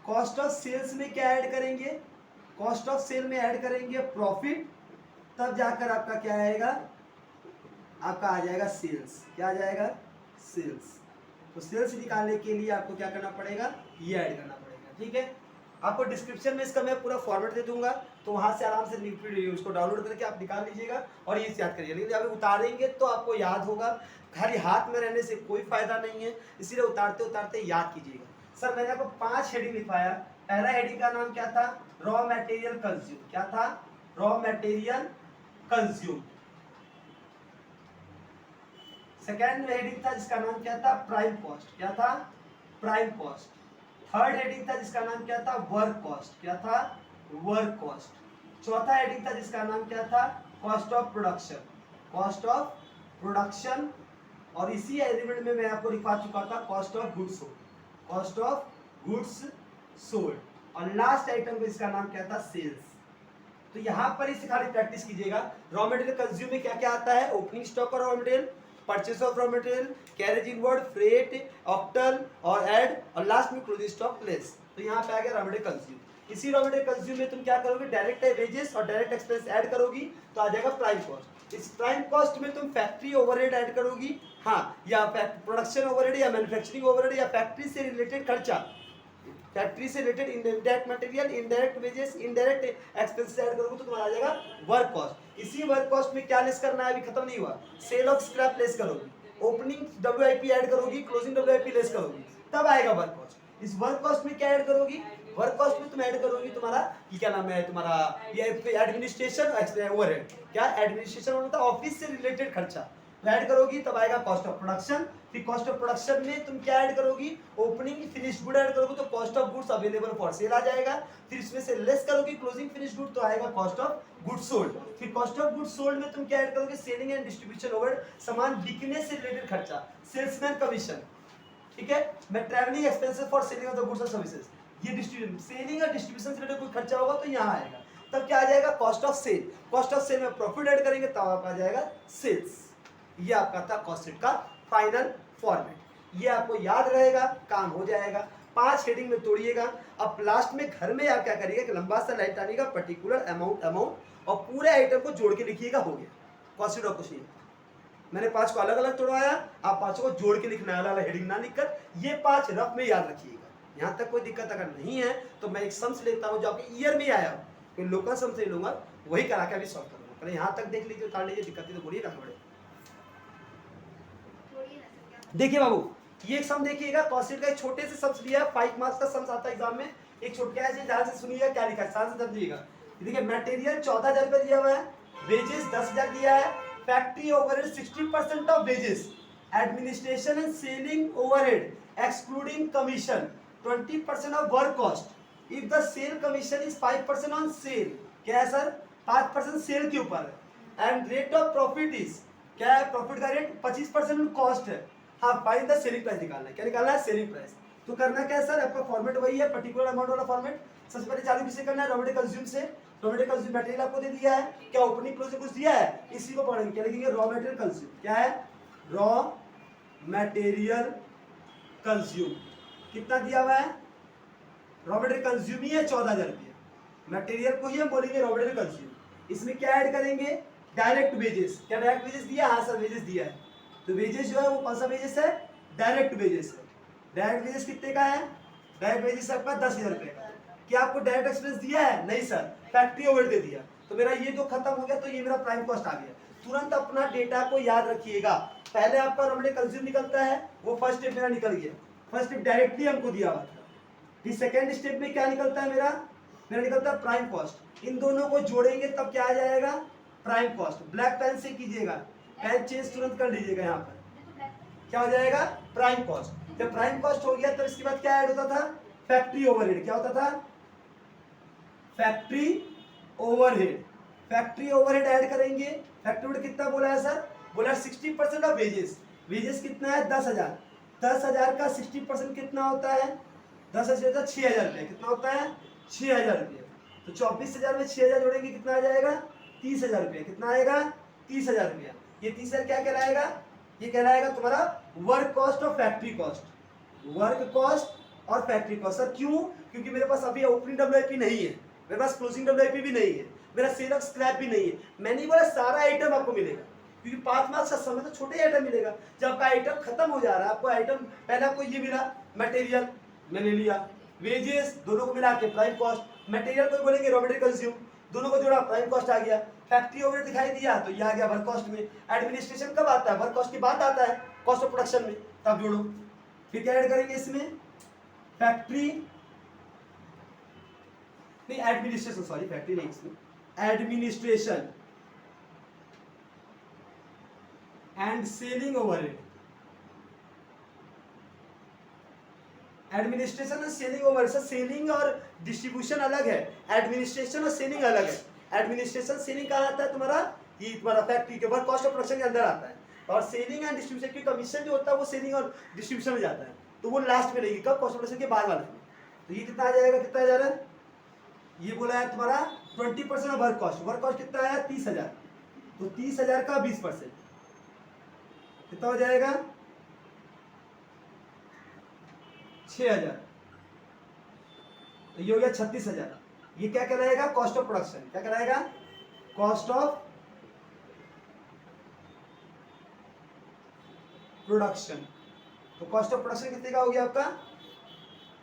S1: Cost of sales में क्या ऐड करेंगे? कॉस्ट ऑफ सेल में ऐड करेंगे प्रॉफिट, तब जाकर आपका क्या आएगा? आपका आ जाएगा सेल्स। क्या आ जाएगा? सेल्स। तो सेल्स निकालने के लिए आपको क्या करना पड़ेगा? ये ऐड करना पड़ेगा। ठीक है, आपको डिस्क्रिप्शन में इसका मैं पूरा फॉर्मेट दे दूंगा, तो वहां से आराम से उसको डाउनलोड करके आप निकाल लीजिएगा और ये याद करिए। लेकिन अभी उतारेंगे तो आपको याद होगा, खाली हाथ में रहने से कोई फायदा नहीं है, इसीलिए उतारते उतारते याद कीजिएगा। सर मैंने आपको 5 हेडिंग लिखवाया। पहला हेडिंग का नाम क्या था? Raw material consume. क्या था? Raw material consume. Second heading था जिसका नाम क्या था? Prime cost. क्या था? Prime cost. थर्ड हेडिंग था जिसका नाम क्या था? Work cost. क्या था? Work cost. चौथा हेडिंग था जिसका नाम क्या था? Cost of production. Cost of production. और इसी एलिमेंट में मैं आपको लिखवा चुका था cost of goods sold. Cost of goods sold. और लास्ट आइटम इसका नाम क्या था? सेल्स। तो यहाँ पर इसे खाली प्रैक्टिस कीजिएगा। रॉ मटेरियल कंज्यूम में क्या क्या आता है? ओपनिंग स्टॉक और raw material, purchase of raw material, carriage inward, freight, octal और एड, और लास्ट में क्लोजिंग स्टॉक लेस। तो यहाँ पे आ गया रॉ मटेरियल कंज्यूम। इसी रॉ मटेरियल कंज्यूम में तुम क्या करोगे? डायरेक्ट वेजेस और डायरेक्ट एक्सपेंस ऐड करोगी तो आ जाएगा प्राइम कॉस्ट। इस प्राइम कॉस्ट में तुम फैक्ट्री ओवरहेड ऐड करोगी, हाँ, या प्रोडक्शन ओवरहेड या मैन्युफैक्चरिंग ओवरहेड या फैक्ट्री से रिलेटेड खर्चा, फैक्ट्री से related indirect material, indirect wages, indirect expenses add करोगे तो तुम्हारा आ जाएगा वर्क कॉस्ट। इसी वर्क कॉस्ट में क्या लेस करना है? अभी खत्म नहीं हुआ। सेल ऑफ स्क्रैप लेस करोगी, ओपनिंग WIP ऐड करोगी, क्लोजिंग WIP लेस करोगी, तब आएगा वर्क कॉस्ट। इस वर्क कॉस्ट में क्या ऐड करोगी? वर्क कॉस्ट में तुम ऐड करोगी तुम्हारा ये क्या नाम है तुम्हारा, ये एडमिनिस्ट्रेशन ओवरहेड। क्या? एडमिनिस्ट्रेशन मतलब ऑफिस से रिलेटेड खर्चा ऐड करोगी तब आएगा कॉस्ट ऑफ प्रोडक्शन। फिर कॉस्ट ऑफ प्रोडक्शन में तुम क्या ऐड करोगी? ओपनिंग फिनिश गुड ऐड करोगे तो cost of goods available for sale आ जाएगा। फिर इसमें से लेस करोगी क्लोजिंग फिनिश गुड तो आएगा कॉस्ट ऑफ गुड्स सोल्ड। फिर कॉस्ट ऑफ गुड्स सोल्ड में तुम क्या ऐड करोगे? सेलिंग एंड डिस्ट्रीब्यूशन ओवरहेड, सामान बिकने से रिलेटेड खर्चा, सेल्समैन कमीशन। ठीक है, मैं travelling expenses for selling of the goods और सर्विसेज, ये डिस्ट्रीब्यूशन, सेलिंग और डिस्ट्रीब्यूशन से रिलेटेड कोई खर्चा होगा तो यहाँ आएगा। तब क्या आ जाएगा? Cost of sale. Cost of sale में प्रॉफिट ऐड करेंगे तब आपका आ जाएगा सेल्स। ये आपका था कॉस्ट शीट का फाइनल फॉर्मेट। ये आपको याद रहेगा, काम हो जाएगा। 5 हेडिंग में तोड़िएगा। अब लास्ट में घर में आप क्या करिएगा कि लंबा सा लाइन डालिएगा, पर्टिकुलर अमाउंट और पूरे आइटम को जोड़ के लिखिएगा, हो गया कॉस्ट शीट और कुछ नहीं। मैंने 5 को अलग अलग तोड़वाया, आप 5 को जोड़ के लिखना है, अलग हेडिंग ना लिखकर। ये 5 रफ में याद रखिएगा। यहाँ तक कोई दिक्कत अगर नहीं है तो मैं एक सम्स लेता हूँ जो आपके ईयर में आया हो, कोई लोकल सम्स नहीं लूंगा, वही करा के अभी सॉल्व करूँगा। पहले यहाँ तक देख लीजिए, उतार लीजिए, दिक्कत तो बोलिए ना थोड़े। देखिए बाबू, ये एक सम देखिएगा, कॉस्ट शीट का एक छोटे से सम्स लिया है, 5 मार्क्स का सम्स आता है एग्जाम में। एक छोटा है, ध्यान से सुनिएगा क्या लिखा है, ध्यान से समझिएगा। देखिए मटेरियल 14,000 रुपये दिया हुआ है, वेजेस 10,000 दिया है, factory overhead 60% of wages, administration and selling overhead excluding commission 20% of work cost. If the sale commission is 5% on sale, क्या है सर? 5% सेल के ऊपर है। And rate of profit is, क्या है? प्रॉफिट का रेट 25% कॉस्ट है। हाँ, फाइंड द सेलिंग प्राइस निकालना है। क्या निकालना है? Selling price. तो करना क्या है सर? आपका फॉर्मेट वही है, पर्टिकुलर अमाउंट वाला फॉर्मेट। सबसे पहले चालू किससे करना है, रॉ मटेरियल कंज्यूम से। रॉ मटेरियल कंज्यूम मटेरियल आपको दे दिया है, क्या ओपनिंग क्लोजिंग कुछ दिया है, इसी को पढ़ेंगे। क्या लिखेंगे, रॉ मटेरियल कंज्यूम। क्या है, रॉ मटेरियल कंज्यूम। कितना दिया हुआ है, रॉ मटेरियल कंज्यूम ही है 14,000 रुपये। मटेरियल को ही हम बोलेंगे रॉ मटेरियल कंज्यूम। इसमें क्या ऐड करेंगे, डायरेक्ट वेजेस। क्या डायरेक्ट वेजेस दिया, हाँ सर वेजेस दिया है। तो वेजेस जो है वो कौन सा वेजेस है, डायरेक्ट वेजेस है। डायरेक्ट वेजेस कितने का है, डायरेक्ट वेजेस आपका 10,000 रुपये का। क्या आपको डायरेक्ट एक्सपेंस दिया है, नहीं सर, फैक्ट्री ओवरहेड दे दिया। तो मेरा ये तो खत्म हो गया, तो ये मेरा प्राइम कॉस्ट आ गया। तुरंत अपना डेटा को याद रखिएगा। पहले आपका रॉ मटेरियल कंज्यूम निकलता है, वो फर्स्ट स्टेप मेरा निकल गया। फर्स्ट स्टेप डायरेक्टली हमको दिया हुआ था। फिर सेकेंड स्टेप में क्या निकलता है, मेरा निकलता है प्राइम कॉस्ट। इन दोनों को जोड़ेंगे तब क्या आ जाएगा, प्राइम कॉस्ट। ब्लैक पेन से कीजिएगा, पेन चेंज तुरंत कर लीजिएगा। यहाँ पर क्या हो जाएगा, प्राइम कॉस्ट। जब प्राइम कॉस्ट हो गया तो इसके बाद क्या ऐड होता था, फैक्ट्री ओवरहेड। क्या होता था, factory overhead. Factory overhead add करेंगे। फैक्ट्री ओवरहेड कितना बोला है सर, बोला 60% ऑफ वेजेस। वेजेस कितना है, 10,000। 10,000 का 60% कितना होता है, 10,000 6,000 रुपये। कितना होता है, 6,000 रुपये। तो 24,000 में 6,000 जोड़ेंगे कितना आ जाएगा, 30,000 रुपये। कितना आएगा, 30,000 रुपया। ये 30,000 क्या कहलाएगा, ये कहलाएगा तुम्हारा वर्क कॉस्ट और फैक्ट्री कॉस्ट। वर्क कॉस्ट और फैक्ट्री कॉस्ट। सर क्यों, क्योंकि मेरे पास अभी ओपनिंग डब्ल्यूआईपी नहीं है, मेरे पास क्लोजिंग डब्ल्यूआईपी भी नहीं है, मेरा सेल ऑफ स्क्रैप भी नहीं है। मैंने बोला सारा आइटम आपको मिलेगा, क्योंकि 5 मार्क्स का समय तो छोटे आइटम मिलेगा। जब आपका आइटम खत्म हो जा रहा है, आपको आइटम पहले आपको ये मिला, मटेरियल मैंने लिया, वेजेस दोनों को मिला के प्राइम कॉस्ट, मटेरियल को बोलेंगे रॉ मटेरियल कंज्यूम, दोनों को जोड़ा प्राइम कॉस्ट आ गया। फैक्ट्री ओवरहेड दिखाई दिया तो ये आ गया वर्क कॉस्ट में। एडमिनिस्ट्रेशन कब आता है, वर्क कॉस्ट के बाद आता है, कॉस्ट ऑफ प्रोडक्शन में, तब जोड़ो। फिर क्या ऐड करेंगे इसमें, फैक्ट्री नहीं एडमिनिस्ट्रेशन, सॉरी फैक्ट्री नहीं, इसमें administration and selling overhead. Administration और सेलिंग ओवरहेड। सर सेलिंग और डिस्ट्रीब्यूशन अलग है, एडमिनिस्ट्रेशन और सेलिंग अलग है। एडमिनिस्ट्रेशन सेलिंग कहाँ आता है तुम्हारा, ये तुम्हारा फैक्ट्री के वर्क कॉस्ट ऑफ प्रोडक्शन के अंदर आता है। और सेलिंग एंड डिस्ट्रीब्यूशन की कमीशन जो होता है वो सेलिंग और डिस्ट्रीब्यूशन में जाता है, तो वो लास्ट में रहेगी, कब, कॉस्ट ऑफ प्रोडक्शन के बाद वाले में। तो ये कितना आ जाएगा, कितना आ जा रहा है, ये बोला है तुम्हारा 20% of work cost. Work cost कितना आया, 30,000। तो 30,000 का 20% कितना हो जाएगा, 6,000। तो ये हो गया 36,000। ये क्या कहलाएगा, कॉस्ट ऑफ प्रोडक्शन। क्या कहलाएगा, कॉस्ट ऑफ प्रोडक्शन। तो कॉस्ट ऑफ प्रोडक्शन कितने का हो गया आपका,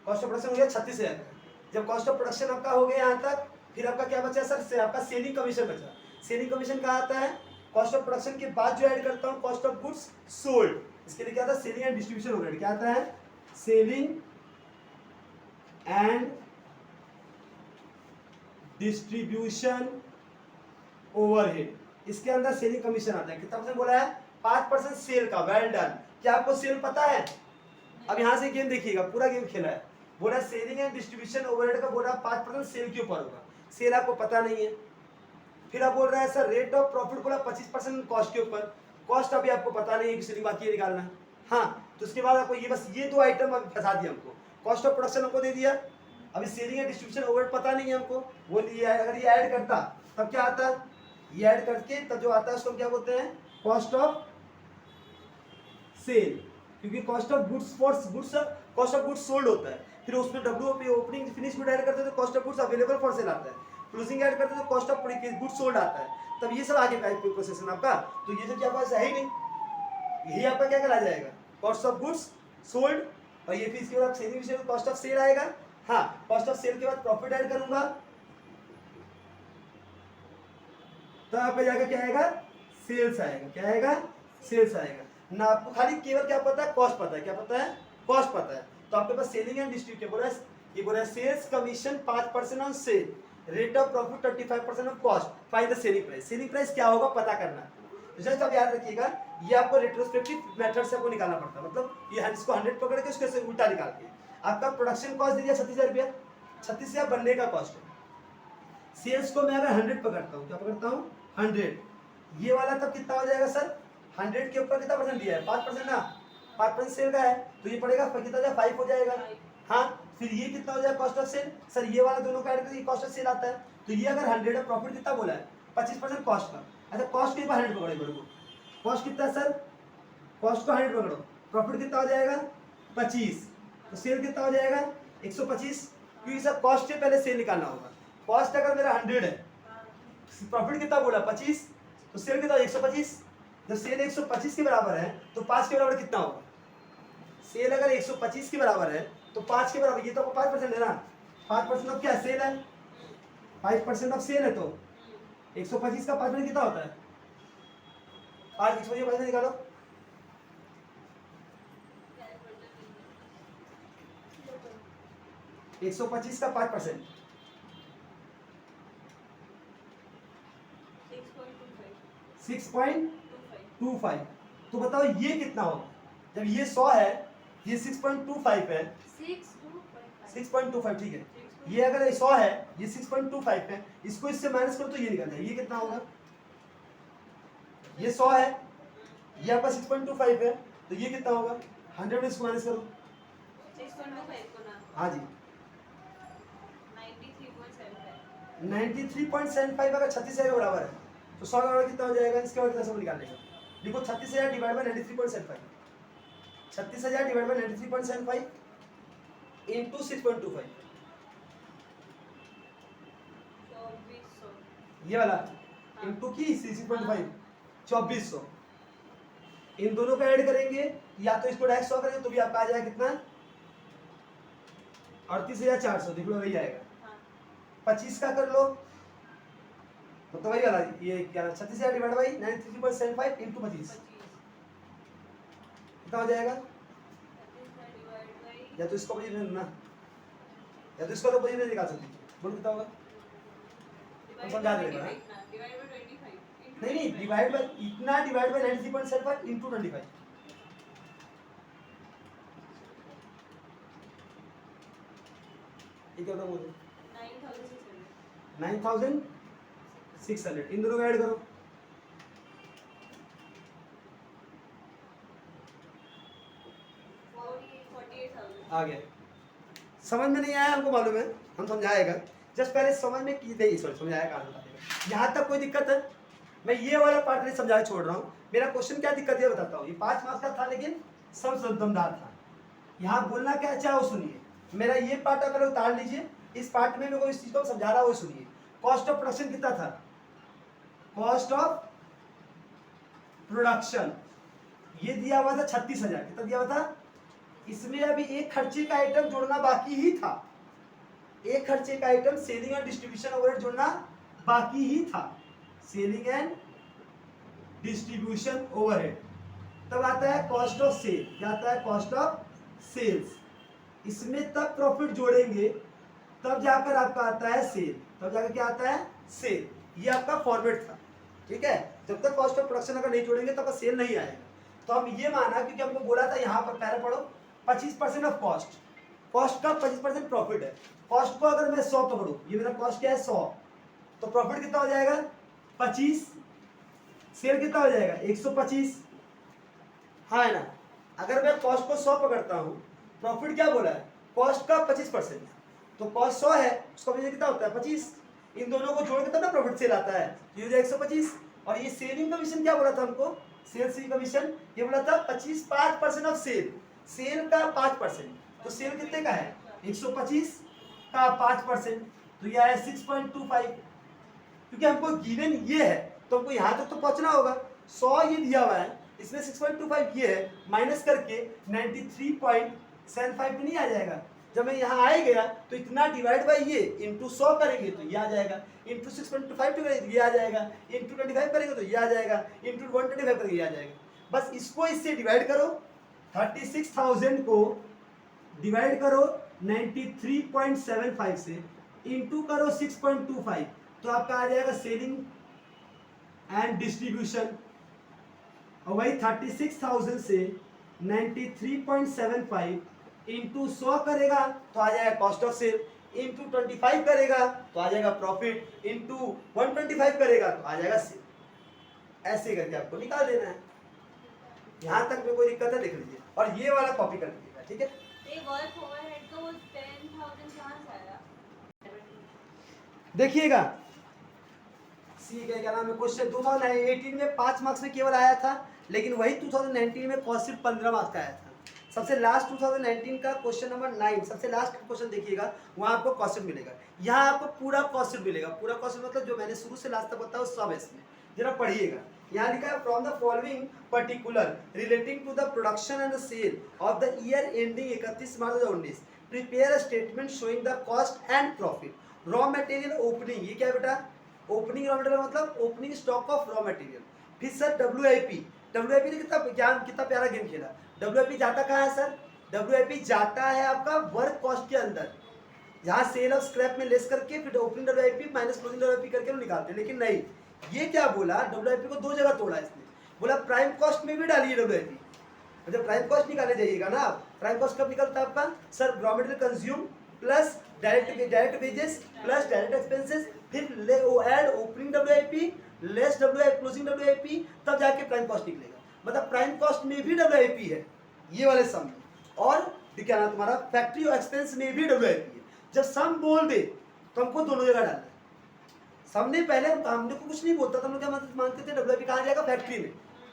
S1: कॉस्ट ऑफ प्रोडक्शन हो गया 36,000। जब कॉस्ट ऑफ प्रोडक्शन आपका हो गया यहाँ तक, फिर आपका क्या बचा सर, से आपका सेलिंग कमीशन बचा। सेलिंग कमीशन कहाँ आता है, कॉस्ट ऑफ प्रोडक्शन के बाद जो ऐड करता हूँ, कॉस्ट ऑफ गुड्स सोल्ड। इसके लिए क्या आता है, सेलिंग एंड डिस्ट्रीब्यूशन ओवरहेड। क्या आता है, सेलिंग एंड डिस्ट्रीब्यूशन ओवरहेड। इसके अंदर सेलिंग कमीशन आता है। कितना परसेंट बोला है, 5% सेल का। Well done. क्या आपको सेल पता है, अब यहां से गेम देखिएगा, पूरा गेम खेला है। बोला सेलिंग एंड डिस्ट्रीब्यूशन ओवरहेड का बोला 5% सेल के ऊपर होगा, सेल आपको पता नहीं है। फिर आप बोल रहे हैं सर रेट ऑफ प्रॉफिट बोला 25% कॉस्ट के ऊपर, कॉस्ट अभी आपको पता नहीं है, सेलिंग बाकी है निकालना है। हाँ, तो उसके बाद आपको ये बस ये 2 आइटम अभी फंसा दिया हमको। कॉस्ट ऑफ प्रोडक्शन हमको दे दिया, अभी सेलिंग एंड डिस्ट्रीब्यूशन ओवरहेड पता नहीं है हमको। वो अगर ये ऐड करता तब क्या आता, ये ऐड करके तब जो आता है उसको क्या बोलते हैं, कॉस्ट ऑफ सेल। क्योंकि cost of goods for goods, cost of goods sold होता है। फिर उसमें डब्ल्यूओपी ओपनिंग फिनिश गुड ऐड करते हैं तो cost of goods available for cell आता है। क्लोजिंग ऐड करते हैं तो कॉस्ट ऑफ गुड्स सोल्ड आता है। तब ये सब आगे का प्रोसेस है आपका। तो ये तो क्या पास है ही नहीं, यही आपका क्या करा जाएगा, कॉस्ट ऑफ गुड्स सोल्ड। और ये फिर इसके बाद सेलिंग कॉस्ट ऑफ सेल आएगा। हाँ, कॉस्ट ऑफ सेल के बाद प्रॉफिट ऐड करूंगा, तो यहाँ पे जाकर क्या आएगा, सेल्स आएगा। क्या आएगा, सेल्स आएगा ना। आपको खाली केवल क्या पता है, कॉस्ट पता है। क्या पता है, कॉस्ट पता है। तो आपके पास सेलिंग एंड डिस्ट्रीब्यूशन बोला, ये बोला sales commission 5% on sale, rate of profit 25% of cost, find the selling price. Selling price क्या होगा पता करना। तो जस्ट आप याद रखिएगा, ये आपको रेट्रोस्पेक्टिव मेथड से आपको निकालना पड़ता है। मतलब ये इसको 100 पकड़ के उसके से उल्टा निकाल के आपका प्रोडक्शन कॉस्ट दे दिया 36,000 रुपया, 36,000 बनने का कॉस्ट है। सेल्स को मैं अगर 100 पकड़ता हूँ, क्या पकड़ता हूँ, 100, ये वाला तब कितना हो जाएगा सर, 100 के ऊपर कितना परसेंट दिया है, 5% ना, 5% सेल का है, तो ये पड़ेगा कितना हो जाएगा, 5 हो जाएगा। हाँ, फिर ये कितना हो जाएगा कॉस्ट ऑफ सेल, सर ये वाला दोनों का ऐड करके कॉस्ट ऑफ सेल आता है। तो ये अगर 100 है, प्रॉफिट कितना बोला है 25% कॉस्ट का। अच्छा कॉस्ट के ऊपर 100 पकड़े मेरे को, कॉस्ट कितना है सर, कॉस्ट को 100 पकड़ो, प्रॉफिट कितना हो जाएगा 25, तो सेल कितना हो जाएगा 125, क्योंकि सर कॉस्ट से पहले सेल निकालना होगा। कॉस्ट अगर मेरा 100 है, प्रॉफिट कितना बोला 25, तो सेल कितना 125। जब सेल 125 के बराबर है तो 5 के बराबर कितना होगा, सेल अगर 125 के बराबर है तो 5 के बराबर, ये तो 5% है ना, 5% ऑफ क्या है, सेल है, 5% ऑफ सेल है, तो 125 का 5% कितना होता है, 5 125 निकालो, एक 125 का 5% 6.25। तो बताओ ये कितना होगा, जब ये 100 है, ये 6.25 है, 6.25 ठीक है, ये अगर 100 है, ये 6.25 है, इसको इससे माइनस करो तो ये निकलता है, ये कितना होगा, ये 100 है, ये आपका 6.25 है, तो ये कितना होगा 100 में इसको माइनस करो,
S2: 6.25 को ना,
S1: हाँ जी
S2: 93.75
S1: 93.75 अगर 36,000 के बराबर है तो 100 का बराबर कितना हो जाएगा, इसके बाद कितना सब निकाल लेगा, देखो 36,000 divide by 93.75, 36,000 divide by 93.75 into 6.25,
S2: 2400
S1: ये वाला इंटू की 6.5 2400, इन दोनों का ऐड करेंगे या तो इसको डायरेक्ट 100 करेंगे तो भी आपका आ जाएगा कितना 38,400, देख लो वही आएगा, 25 का कर लो तो वही वाला, ये क्या 36,000 डिवाइड बाई 93.75 इंटू 25 कितना हो जाएगा, या तो इसको पोजीशन ना, या तो इसको तो पोजीशन निकाल सकते, बोलो कितना होगा, हम समझा देंगे ना, नहीं डिवाइड बाय इतना, डिवाइड बाय 93.75 इंटू 25, ये क्या होगा मुझे 9,600, इन दोनों का ऐड करो, आ गया, समझ में नहीं आया हमको मालूम है, हम समझाएगा, जस्ट पहले समझ में की नहीं, सॉरी समझाया कहाँ बता देगा, यहाँ तक कोई दिक्कत है, मैं ये वाला पार्ट नहीं समझा छोड़ रहा हूँ, मेरा क्वेश्चन क्या दिक्कत है बताता हूँ, ये 5 मार्क्स का था लेकिन सब दमदार था, यहाँ बोलना क्या चाहो सुनिए, मेरा ये पार्ट अगर उतार लीजिए, इस पार्ट में मेरे को इस चीज को समझा रहा हूँ, सुनिए, कॉस्ट ऑफ प्रोडक्शन कितना था, कॉस्ट ऑफ प्रोडक्शन ये दिया हुआ था 36,000, कितना दिया हुआ था, इसमें अभी एक खर्चे का आइटम जोड़ना बाकी ही था, एक खर्चे का item selling and distribution overhead जोड़ना बाकी ही था, सेलिंग एंड डिस्ट्रीब्यूशन ओवरहेड, तब आता है कॉस्ट ऑफ सेल, क्या आता है कॉस्ट ऑफ सेल्स, इसमें तब प्रॉफिट जोड़ेंगे तब जाकर आपका आता है सेल, तब जाकर क्या आता है सेल, ये आपका फॉर्मेट था, ठीक है, जब तक कॉस्ट ऑफ प्रोडक्शन अगर नहीं जोड़ेंगे तब सेल नहीं आएगा, तो हम ये माना क्योंकि हमको बोला था यहाँ पर पहले पढ़ो 25% ऑफ कॉस्ट, कॉस्ट का 25% प्रॉफिट है, कॉस्ट को अगर मैं 100 पकड़ू, ये मेरा कॉस्ट क्या है 100, तो प्रॉफिट कितना हो जाएगा 25, सेल कितना हो जाएगा 125, हाँ है ना, अगर मैं कॉस्ट को 100 पकड़ता हूँ, प्रॉफिट क्या बोला है कॉस्ट का 25%, तो कॉस्ट 100 है, उसका वजह कितना होता है 25, इन दोनों को जोड़ के तब ना प्रॉफिट सेल आता है, ये हो जाएगा 125, और ये सेलिंग कमीशन क्या बोला था हमको, सेल्स कमीशन ये बोला था 5% ऑफ सेल, सेल का 5%, तो सेल कितने का है 125 का 5%, तो यह है 6.25, क्योंकि हमको गिवन ये है तो हमको यहाँ तक तो पहुंचना होगा, 100 ये दिया हुआ है, इसमें 6.25 ये है, माइनस करके 93.75 नहीं आ जाएगा, जब मैं यहाँ आए गया तो इतना डिवाइड बाई ये इंटू 100 करेंगे तो ये आ जाएगा, इंटू 6.25 करेंगे तो ये आ जाएगा, इंटू 25 करेंगे तो ये आ जाएगा, इंटू 125 करेंगे ये आ जाएगा, बस इसको इससे डिवाइड करो, 36,000 को डिवाइड करो 93.75 से, इंटू करो 6.25, तो आपका आ जाएगा सेलिंग एंड डिस्ट्रीब्यूशन, और वही 36,000 से 93.75 इंटू 100 करेगा तो आ जाएगा कॉस्ट ऑफ सेल, इंटू 25 करेगा तो आ जाएगा प्रॉफिट, इंटू 125 करेगा तो आ जाएगा सेल, ऐसे करके आपको निकाल देना है, यहाँ तक में कोई दिक्कत है देख लीजिए, और ये वाला कॉपी कर लीजिएगा, ठीक है,
S2: वर्क ओवरहेड का वो वो 10,000 कहाँ से आया?
S1: देखिएगा, सी क्या नाम है, क्वेश्चन 2018 में 5 मार्क्स में केवल आया था, लेकिन वही 2019 में कॉस्ट सिर्फ 15 मार्क्स का आया था। सबसे लास्ट 2019 का क्वेश्चन नंबर 9, सबसे लास्ट क्वेश्चन देखिएगा, वहाँ आपको क्वेश्चन मिलेगा। यहाँ आपको पूरा क्वेश्चन मिलेगा, पूरा क्वेश्चन मतलब जो मैंने शुरू से लास्ट तक बताया वो सब है इसमें, जरा पढ़िएगा। यहाँ लिखा है from the following particular relating to the production and the sale of the year ending 31 March 2019 prepare a statement showing the cost and profit raw material opening. ये क्या बेटा, ओपनिंग रॉ मटेरियल मतलब opening stock of raw material. फिर sir WIP, WIP ने कितना प्यारा game खेला। WIP जाता कहाँ है सर, WIP जाता है आपका वर्क कॉस्ट के अंदर, जहाँ सेल ऑफ स्क्रैप में लेस करके फिर opening WIP minus closing WIP करके हम निकालते हैं। लेकिन नहीं, ये क्या बोला, WIP को दो जगह तोड़ा इसने, बोला प्राइम कॉस्ट में भी डालिए WIP। जब प्राइम कॉस्ट निकाले जाइएगा ना, प्राइम कॉस्ट कब निकलता है आपका sir, raw material consume plus direct wages plus direct expenses, फिर add opening WIP less WIP closing WIP, तब जाके प्राइम कॉस्ट निकलेगा। मतलब प्राइम कॉस्ट में भी WIP है ये वाले सम में, और क्या नाम तुम्हारा फैक्ट्री और एक्सपेंस में भी WIP है। जब सम बोल दे तो हमको दोनों जगह डालना है। हमने पहले हमने को कुछ नहीं बोलता था, हम लोग क्या मानते थे WIP कहाँ जाएगा, फैक्ट्री में।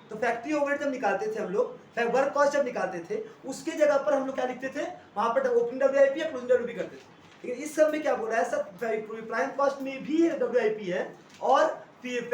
S1: तो फैक्ट्री ओवरहेड जब निकालते थे हम लोग, वर्क कॉस्ट जब निकालते थे, उसके जगह पर हम लोग क्या लिखते थे, वहां पर ओपनिंग WIP या क्लोजिंग WIP करते थे। लेकिन इस सब में क्या बोला है सर, प्राइम कॉस्ट में भी WIP है और फिर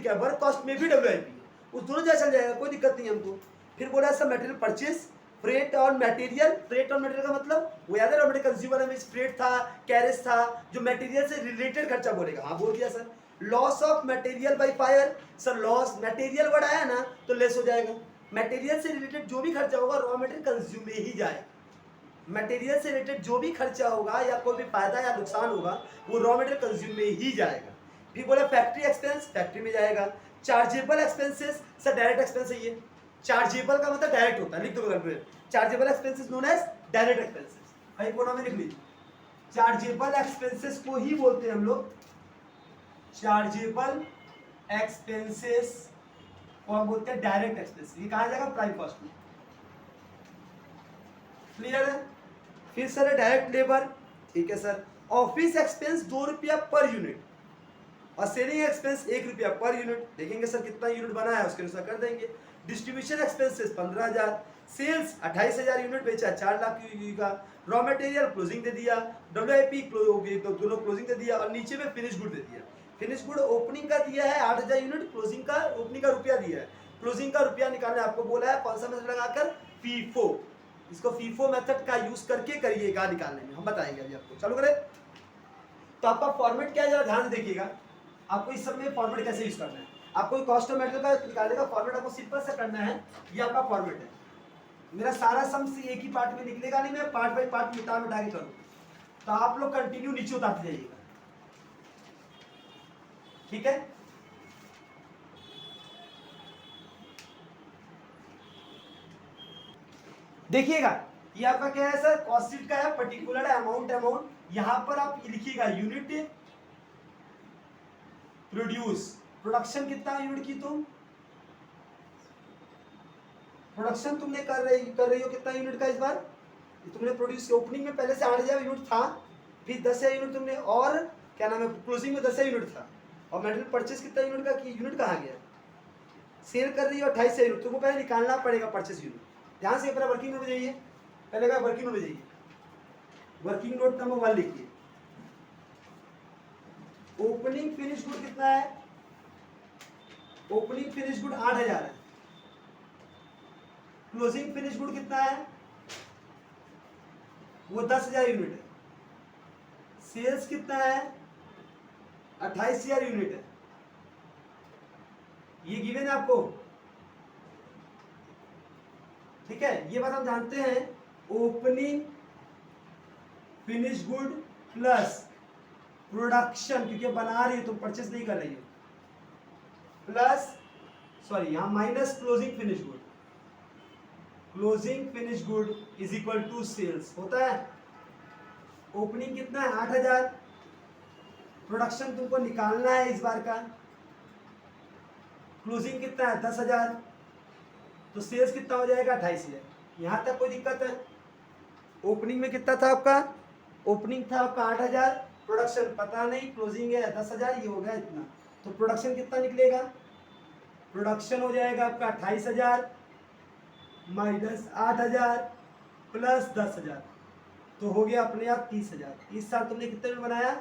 S1: क्या वर्क कॉस्ट में भी WIP है, उस दोनों जगह चल जाएगा, कोई दिक्कत नहीं हमको। फिर बोला सर मटेरियल परचेज, फ्रेट और मटेरियल, फ्रेट और मटेरियल का मतलब वो याद है, रॉ मटेरियल कंज्यूमर में फ्रेट था, कैरेज था, जो मटेरियल से रिलेटेड खर्चा बोलेगा, हाँ बोल दिया sir. Loss of material by fire, sir loss material word आया ना तो लेस हो जाएगा, मटेरियल से रिलेटेड जो भी खर्चा होगा रॉ मटेरियल कंज्यूम में ही जाएगा। मटेरियल से रिलेटेड जो भी खर्चा होगा या कोई भी फायदा या नुकसान होगा वो रॉ मटेरियल कंज्यूम में ही जाएगा। फिर बोले फैक्ट्री एक्सपेंस, फैक्ट्री में जाएगा। Chargeable expenses, sir direct expense है ये, चार्जेबल का मतलब डायरेक्ट होता है, लिख दो बगल, chargeable expenses known as direct expenses, भाई कोना में लिख लीजिए, चार्जेबल एक्सपेंसेस को ही बोलते हैं हम लोग चार्जेबल एक्सपेंसेस, को हम बोलते हैं डायरेक्ट एक्सपेंस। ये कहा जाएगा प्राइम कॉस्ट में, क्लियर है। फिर सर डायरेक्ट लेबर, ठीक है सर। ऑफिस एक्सपेंस 2 रुपया पर यूनिट और सेलिंग एक्सपेंस 1 रुपया पर यूनिट, देखेंगे सर कितना यूनिट बना है उसके अनुसार कर देंगे। डिस्ट्रीब्यूशन एक्सपेंसेस 15,000, सेल्स 28,000 यूनिट बेचा 4 लाख का, रॉ मटेरियल क्लोजिंग दे दिया, WIP दोनों क्लोजिंग दे दिया, और नीचे में फिनिश गुड दे दिया। फिनिश गुड ओपनिंग का दिया है 8,000 यूनिट, क्लोजिंग का ओपनिंग का रुपया दिया है, क्लोजिंग का रुपया निकालने आपको बोला है, कौन सा मेथड लगाकर, फीफो। इसको फीफो मेथड का यूज करके करिएगा निकालने में, हम बताएंगे अभी आपको, चालू करें। तो आपका फॉर्मेट क्या है जरा ध्यान से देखिएगा, आपको इस सब में फॉर्मेट कैसे यूज करना है। आपको कॉस्ट ऑफ मेटेरियल का निकालने का फॉर्मेट आपको सिंपल से करना है, ये आपका फॉर्मेट है। मेरा सारा सम से एक ही पार्ट में निकलेगा नहीं, मैं पार्ट बाय पार्ट मिटा मिटा के करूँ, तो आप लोग कंटिन्यू नीचे उतारते जाइएगा, ठीक है। देखिएगा ये आपका क्या है सर, कॉस्ट शीट का है, पर्टिकुलर अमाउंट, यहां पर आप लिखिएगा यूनिट प्रोड्यूस, प्रोडक्शन कितना यूनिट की, तुम प्रोडक्शन तुमने कर रही हो कितना यूनिट का इस बार, तुमने प्रोड्यूस ओपनिंग में पहले से 8,000 यूनिट था, फिर 10,000 यूनिट तुमने, और क्या नाम है क्लोजिंग में 10,000 यूनिट था, और मटेरियल परचेस कितना यूनिट का, यूनिट कहाँ गया, सेल कर रही हो 28,000 यूनिट, तुमको पहले निकालना पड़ेगा परचेस यूनिट। ध्यान से अपना वर्किंग नोट में जाइए, पहले का वर्किंग नोट में जाइए, वर्किंग नोट नंबर 1 लिखिए। ओपनिंग फिनिश गुड कितना है, ओपनिंग फिनिश गुड 8,000 है, क्लोजिंग फिनिश गुड कितना है, वो 10,000 यूनिट है, सेल्स कितना है 28,000 यूनिट है, ये गिवन है आपको, ठीक है। ये बात हम जानते हैं, opening finish good plus production, क्योंकि बना रही हो तुम, परचेस नहीं कर रही हो, प्लस सॉरी यहां minus closing finish good, closing finish good is equal to sales होता है। ओपनिंग कितना है 8,000, प्रोडक्शन तुमको निकालना है इस बार का, क्लोजिंग कितना है 10,000, तो सेल्स कितना हो जाएगा 28,000। यहां तक कोई दिक्कत है, ओपनिंग में कितना था आपका, ओपनिंग था आपका 8,000, प्रोडक्शन पता नहीं, क्लोजिंग है 10,000, ये हो गया इतना। तो प्रोडक्शन कितना निकलेगा, प्रोडक्शन हो जाएगा आपका 28,000 माइनस 8,000 प्लस 10,000, तो हो गया अपने आप 30,000। इस साल तुमने कितने में बनाया,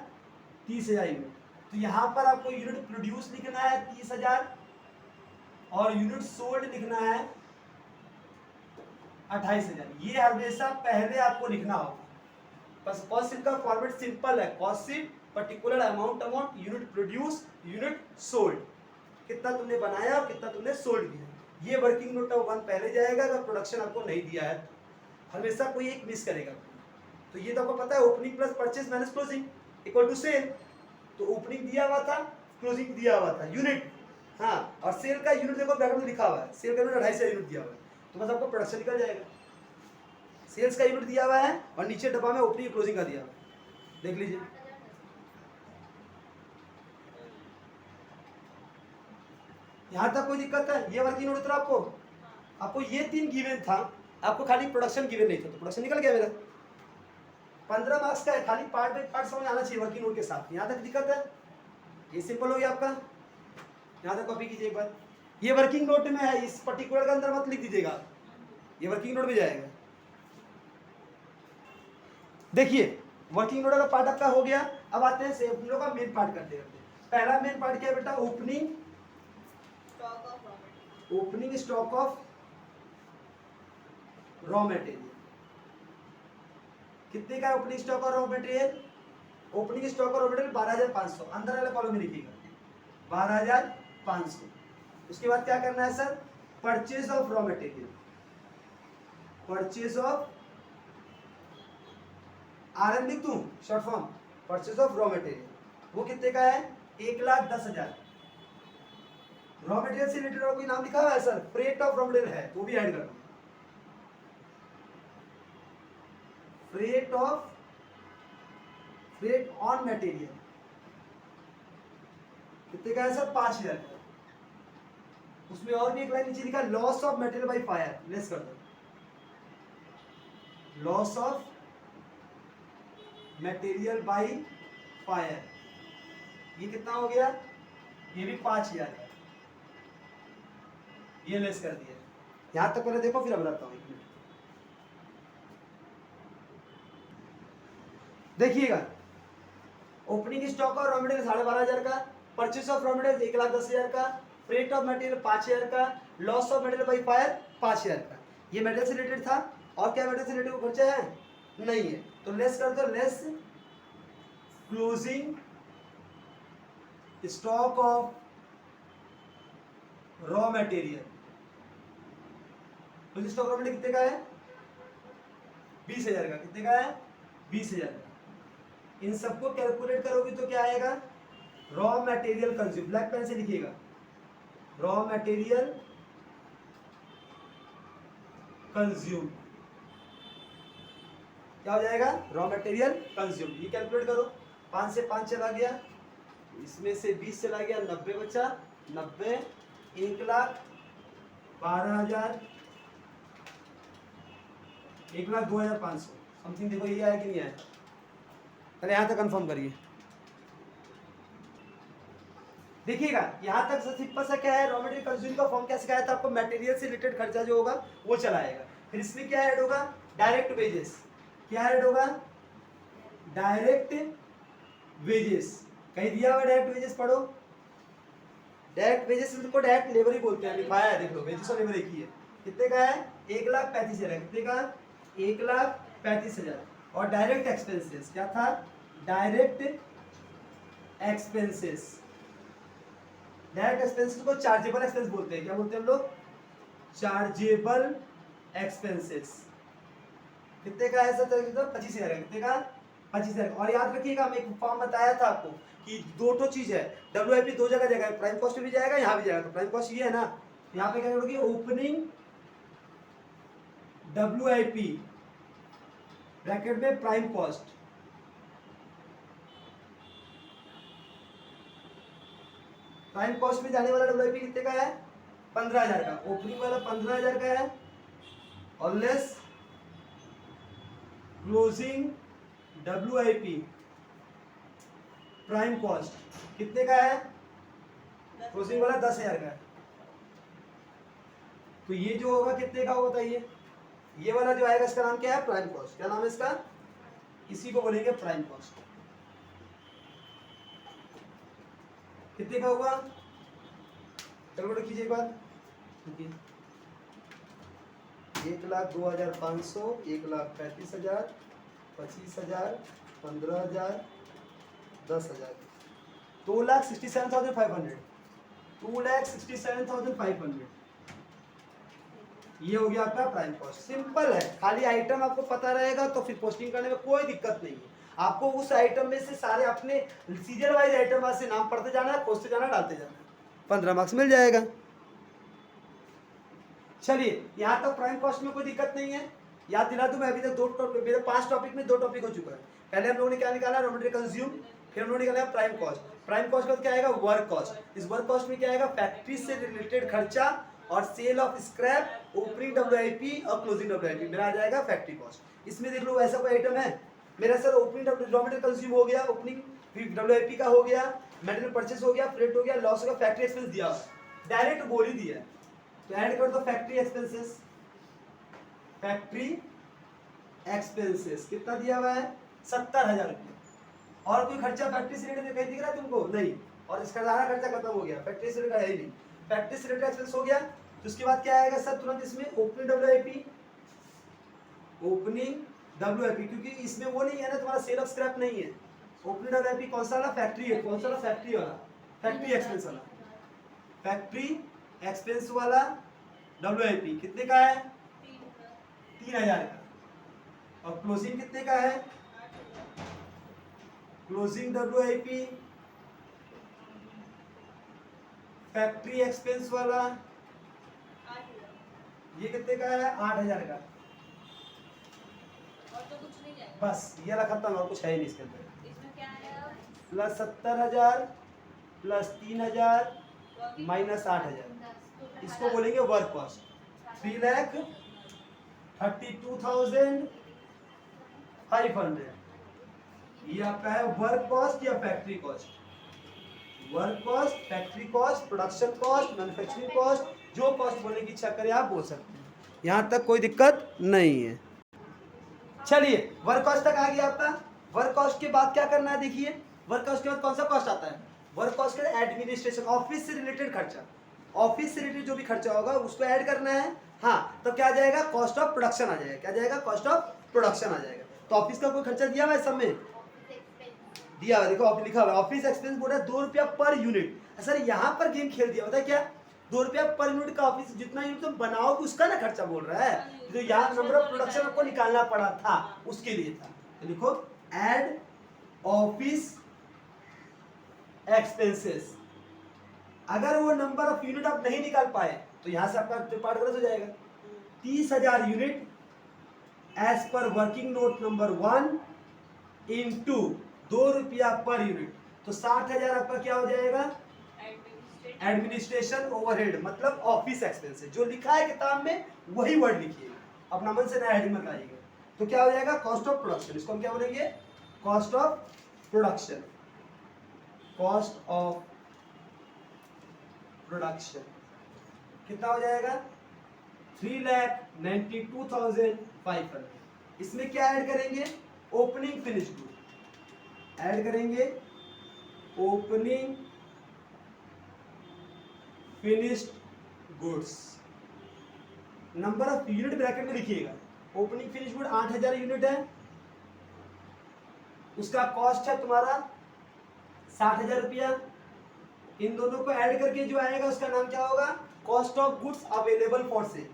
S1: 30,000 यूनिट। तो यहाँ पर आपको यूनिट प्रोड्यूस लिखना है 30,000 और यूनिट सोल्ड लिखना है 28,000। ये हमेशा पहले आपको लिखना होगा। बस कॉस्ट शीट का फॉर्मेट सिंपल है, cost sheet particular amount unit produce unit sold, कितना तुमने बनाया और कितना तुमने सोल्ड किया। ये वर्किंग नोट ऑफ 1 पहले जाएगा अगर प्रोडक्शन आपको नहीं दिया है, हमेशा कोई एक मिस करेगा। तो ये तो आपको पता है, opening plus purchase minus closing equal to sale. तो ओपनिंग दिया हुआ था, क्लोजिंग दिया हुआ था यूनिट, हाँ, और सेल का यूनिट देखो ब्रैकेट में लिखा हुआ है, सेल का यूनिट 250 यूनिट दिया हुआ है, तो बस आपको प्रोडक्शन निकल जाएगा। सेल्स का यूनिट दिया हुआ है और नीचे डब्बा में ओपनिंग क्लोजिंग का दिया हुआ है, देख लीजिए। यहां तक कोई दिक्कत है, ये वर्किंग नोट उतरा आपको ये 3 गिवन था, आपको खाली प्रोडक्शन गिवन नहीं था, तो प्रोडक्शन निकल गया मेरा। 15 मार्क्स का है, खाली पार्ट बाई पार्ट समझ आना चाहिए वर्किंग नोट के साथ। यहाँ तक दिक्कत है, ये सिंपल हो गया आपका। यहाँ तक कॉपी कीजिए एक बार, ये वर्किंग नोट में है, इस पर्टिकुलर के अंदर मत लिख दीजिएगा, ये वर्किंग नोट में जाएगा। देखिए वर्किंग नोट का पार्ट आपका हो गया। अब आते हैं से हम लोग का मेन पार्ट करते हैं। पहला मेन पार्ट क्या है बेटा, opening stock of raw material. कितने का ओपनिंग स्टॉक और रॉ मटेरियल, ओपनिंग स्टॉक और रॉ मटेरियल 12,500, अंदर वाले कॉलम में लिखिएगा 12,500। उसके बाद क्या करना है sir, purchase of raw material, purchase of RM लिख दूं short form, purchase of raw material, वो कितने का है 1,10,000। रॉ मटेरियल से रिलेटेड और कोई नाम लिखा हुआ है sir, freight of raw material है, तो भी ऐड कर दो, फ्रेट ऑन मटेरियल कितने का है सर 5,000 का। उसमें और भी एक लाइन नीचे लिखा है loss of material by fire, less कर दो, loss of material by fire, ये कितना हो गया, ये भी 5,000 का, ये लेस कर दिया। यहां तक पहले देखो, फिर बताता हूं, एक मिनट देखिएगा। ओपनिंग स्टॉक और रॉ मटेरियल 12,500 का, परचेस ऑफ रॉ मटेरियल 1,10,000 का, फ्रेट ऑफ मटेरियल 5,000 का, loss of material by fire 5,000 का। ये मटेरियल से रिलेटेड था, और क्या मटेरियल से रिलेटेड खर्चा है, नहीं है, तो लेस कर दो, less closing stock of raw material. Closing stock raw material कितने का है 20,000 का, कितने का है 20,000 का। इन सबको कैलकुलेट करोगे तो क्या आएगा, raw material consume, black pen से लिखिएगा, रॉ मटेरियल कंज्यूम क्या हो जाएगा, रॉ मटेरियल कंज्यूम। ये कैलकुलेट करो, 5 से 5 चला गया, इसमें से 20 चला गया, 90 बचा, 90 1,12,000, 1,02,500 समथिंग। देखो ये आया कि नहीं आया, पहले यहां तक कंफर्म करिए। देखिएगा यहां तक सिंपल सा क्या है, रॉ मटेरियल कंज्यूम का फॉर्म क्या सिखाया था आपको, मटेरियल से रिलेटेड खर्चा जो होगा वो चला आएगा। फिर इसमें क्या ऐड होगा, डायरेक्ट वेजेस, क्या ऐड होगा, डायरेक्ट वेजेस, कहीं दिया हुआ डायरेक्ट वेजेस पढ़ो, डायरेक्ट वेजेस को डायरेक्ट लेबर ही बोलते हैं, लिखाया है देख लो, वेजेस और लेबर एक ही है। कितने का है 1,35,000, कितने का 1,35,000। और डायरेक्ट एक्सपेंसेस क्या था, डायरेक्ट एक्सपेंसेस, डायरेक्ट एक्सपेंसेस को चार्जेबल एक्सपेंस बोलते हैं, क्या बोलते हैं हम लोग, चार्जेबल एक्सपेंसेस। कितने का है सर, 25,000 का, कितने का 25,000। और याद रखिएगा हम एक फॉर्म बताया था आपको कि दो चीज है, WIP 2 जगह जाएगा, प्राइम कॉस्ट भी जाएगा, यहाँ भी जाएगा। तो प्राइम कॉस्ट ये है ना, यहाँ पे क्या करोगे, ओपनिंग WIP ब्रैकेट में प्राइम कॉस्ट, प्राइम कॉस्ट में जाने वाला WIP कितने का है 15,000 का, ओपनिंग वाला 15,000 का है, और less closing WIP prime cost कितने का है? क्लोजिंग वाला 10,000 का है। तो ये जो होगा कितने का होगा बताइए? ये वाला जो आएगा इसका नाम क्या है? Prime cost. क्या नाम है इसका? इसी को बोलेंगे प्राइम कॉस्ट। कितने का हुआ? कैलकुलेट कीजिए एक बार। 1,02,500, 1,35,000, 25,000, 15,000, 10,000, 2,67,500, 2,67,500। ये हो गया आपका प्राइम कॉस्ट। सिंपल है, खाली आइटम आपको पता रहेगा तो फिर पोस्टिंग करने में कोई दिक्कत नहीं है। आपको उस आइटम में से सारे अपने सीरियल वाइज आइटम वाइज से नाम पढ़ते जाना है, खोजते जाना, डालते जाना है, 15 मार्क्स मिल जाएगा। चलिए यहाँ तक प्राइम कॉस्ट में कोई दिक्कत नहीं है। याद दिला दूं मैं, अभी तक 2 टॉपिक, मेरे 5 टॉपिक में 2 टॉपिक हो चुका है। पहले हम लोगों ने क्या निकाला? रॉ मटेरियल कंज्यूम, फिर हम लोगों ने निकाला प्राइम कॉस्ट। प्राइम कॉस्ट का क्या आएगा? Work cost. इस वर्क कॉस्ट में क्या आएगा? फैक्ट्री से रिलेटेड खर्चा और sale of scrap, opening WIP और क्लोजिंग WIP, मेरा आ जाएगा फैक्ट्री कॉस्ट। इसमें देख लो ऐसा कोई आइटम है मेरा? Sir opening raw material consume हो गया, ओपनिंग WIP का हो गया, मटेरियल परचेस हो गया, फ्रेट हो गया, लॉस हो गया, फैक्ट्री एक्सपेंस दिया, डायरेक्ट बोल ही दिया। तो ऐड कर दो फैक्ट्री एक्सपेंसेस। फैक्ट्री एक्सपेंसेस कितना दिया हुआ है? 70,000 रुपये। और कोई खर्चा फैक्ट्री से रिलेटेड कहीं दिख रहा है तुमको? नहीं। और इसका सारा खर्चा खत्म हो गया, फैक्ट्री से रिलेटेड है ही नहीं। फैक्ट्री से रिलेटेड एक्सपेंस हो गया। तो उसके बाद क्या आएगा सर तुरंत इसमें? ओपनिंग WIP, ओपनिंग WIP, क्योंकि इसमें वो नहीं है ना तुम्हारा, सेल ऑफ स्क्रैप नहीं है। ओपनिंग WIP कौन सा वाला? फैक्ट्री है। कौन सा वाला? फैक्ट्री वाला, फैक्ट्री एक्सपेंस वाला, फैक्ट्री एक्सपेंस वाला WIP कितने का है? 3,000 का। और क्लोजिंग कितने का है? क्लोजिंग WIP फैक्ट्री एक्सपेंस वाला ये कितने का है? 8,000 का।
S2: और तो कुछ नहीं जाएगा।
S1: बस ये रखा था, और कुछ है ही नहीं इसके अंदर।
S2: इसमें क्या आएगा?
S1: प्लस 70,000 प्लस 3,000 माइनस 8,000, इसको बोलेंगे वर्क कॉस्ट। 3,32,500 ये आपका है वर्क कॉस्ट या factory cost. Work cost, factory cost, production cost, manufacturing cost, जो कॉस्ट बोलने की इच्छा करे आप बोल सकते हैं, यहाँ तक कोई दिक्कत नहीं है। चलिए वर्क कॉस्ट तक आ गया आपका। वर्क कॉस्ट के बाद क्या करना है? देखिए वर्क कॉस्ट के बाद कौन सा कॉस्ट आता है? वर्क कॉस्ट का एडमिनिस्ट्रेशन, ऑफिस से रिलेटेड खर्चा। ऑफिस से रिलेटेड जो भी खर्चा होगा उसको ऐड करना है। हाँ, तो क्या आ जाएगा? कॉस्ट ऑफ प्रोडक्शन आ जाएगा। क्या जाएगा? कॉस्ट ऑफ प्रोडक्शन आ जाएगा। तो ऑफिस का कोई खर्चा दिया हुआ है सब में? दिया हुआ, देखो ऑफिस लिखा हुआ है, ऑफिस एक्सपेंस बोल रहा है 2 रुपया पर यूनिट। सर यहाँ पर गेम खेल दिया, पता है क्या? 2 रुपया पर यूनिट का ऑफिस, जितना यूनिट तुम बनाओगे उसका ना खर्चा बोल रहा है। जो यहाँ नंबर ऑफ प्रोडक्शन आपको निकालना पड़ा था उसके लिए था। तो लिखो एड ऑफिस एक्सपेंसेस। अगर वो नंबर ऑफ यूनिट आप नहीं निकाल पाए तो यहां से आपका पार्ट गलत हो जाएगा। 30,000 unit as per working note number 1 into 2 रुपया पर यूनिट, तो 60,000 आपका क्या हो जाएगा? एडमिनिस्ट्रेशन ओवरहेड, मतलब ऑफिस एक्सपेंसेस। जो लिखा है किताब में वही वर्ड लिखिएगा, अपना मन से नया हेडिंग मत आइएगा। तो क्या हो जाएगा? Cost of production. इसको हम क्या बोलेंगे? Cost of production. Cost of production कितना हो जाएगा? 3,92,500। इसमें क्या ऐड करेंगे? ओपनिंग फिनिश गुड ऐड करेंगे। Opening finished goods, number of unit bracket में लिखिएगा। ओपनिंग फिनिश गुड 8,000 यूनिट है, उसका कॉस्ट है तुम्हारा 60,000 रुपया। इन दोनों को ऐड करके जो आएगा उसका नाम क्या होगा? Cost of goods available for cell.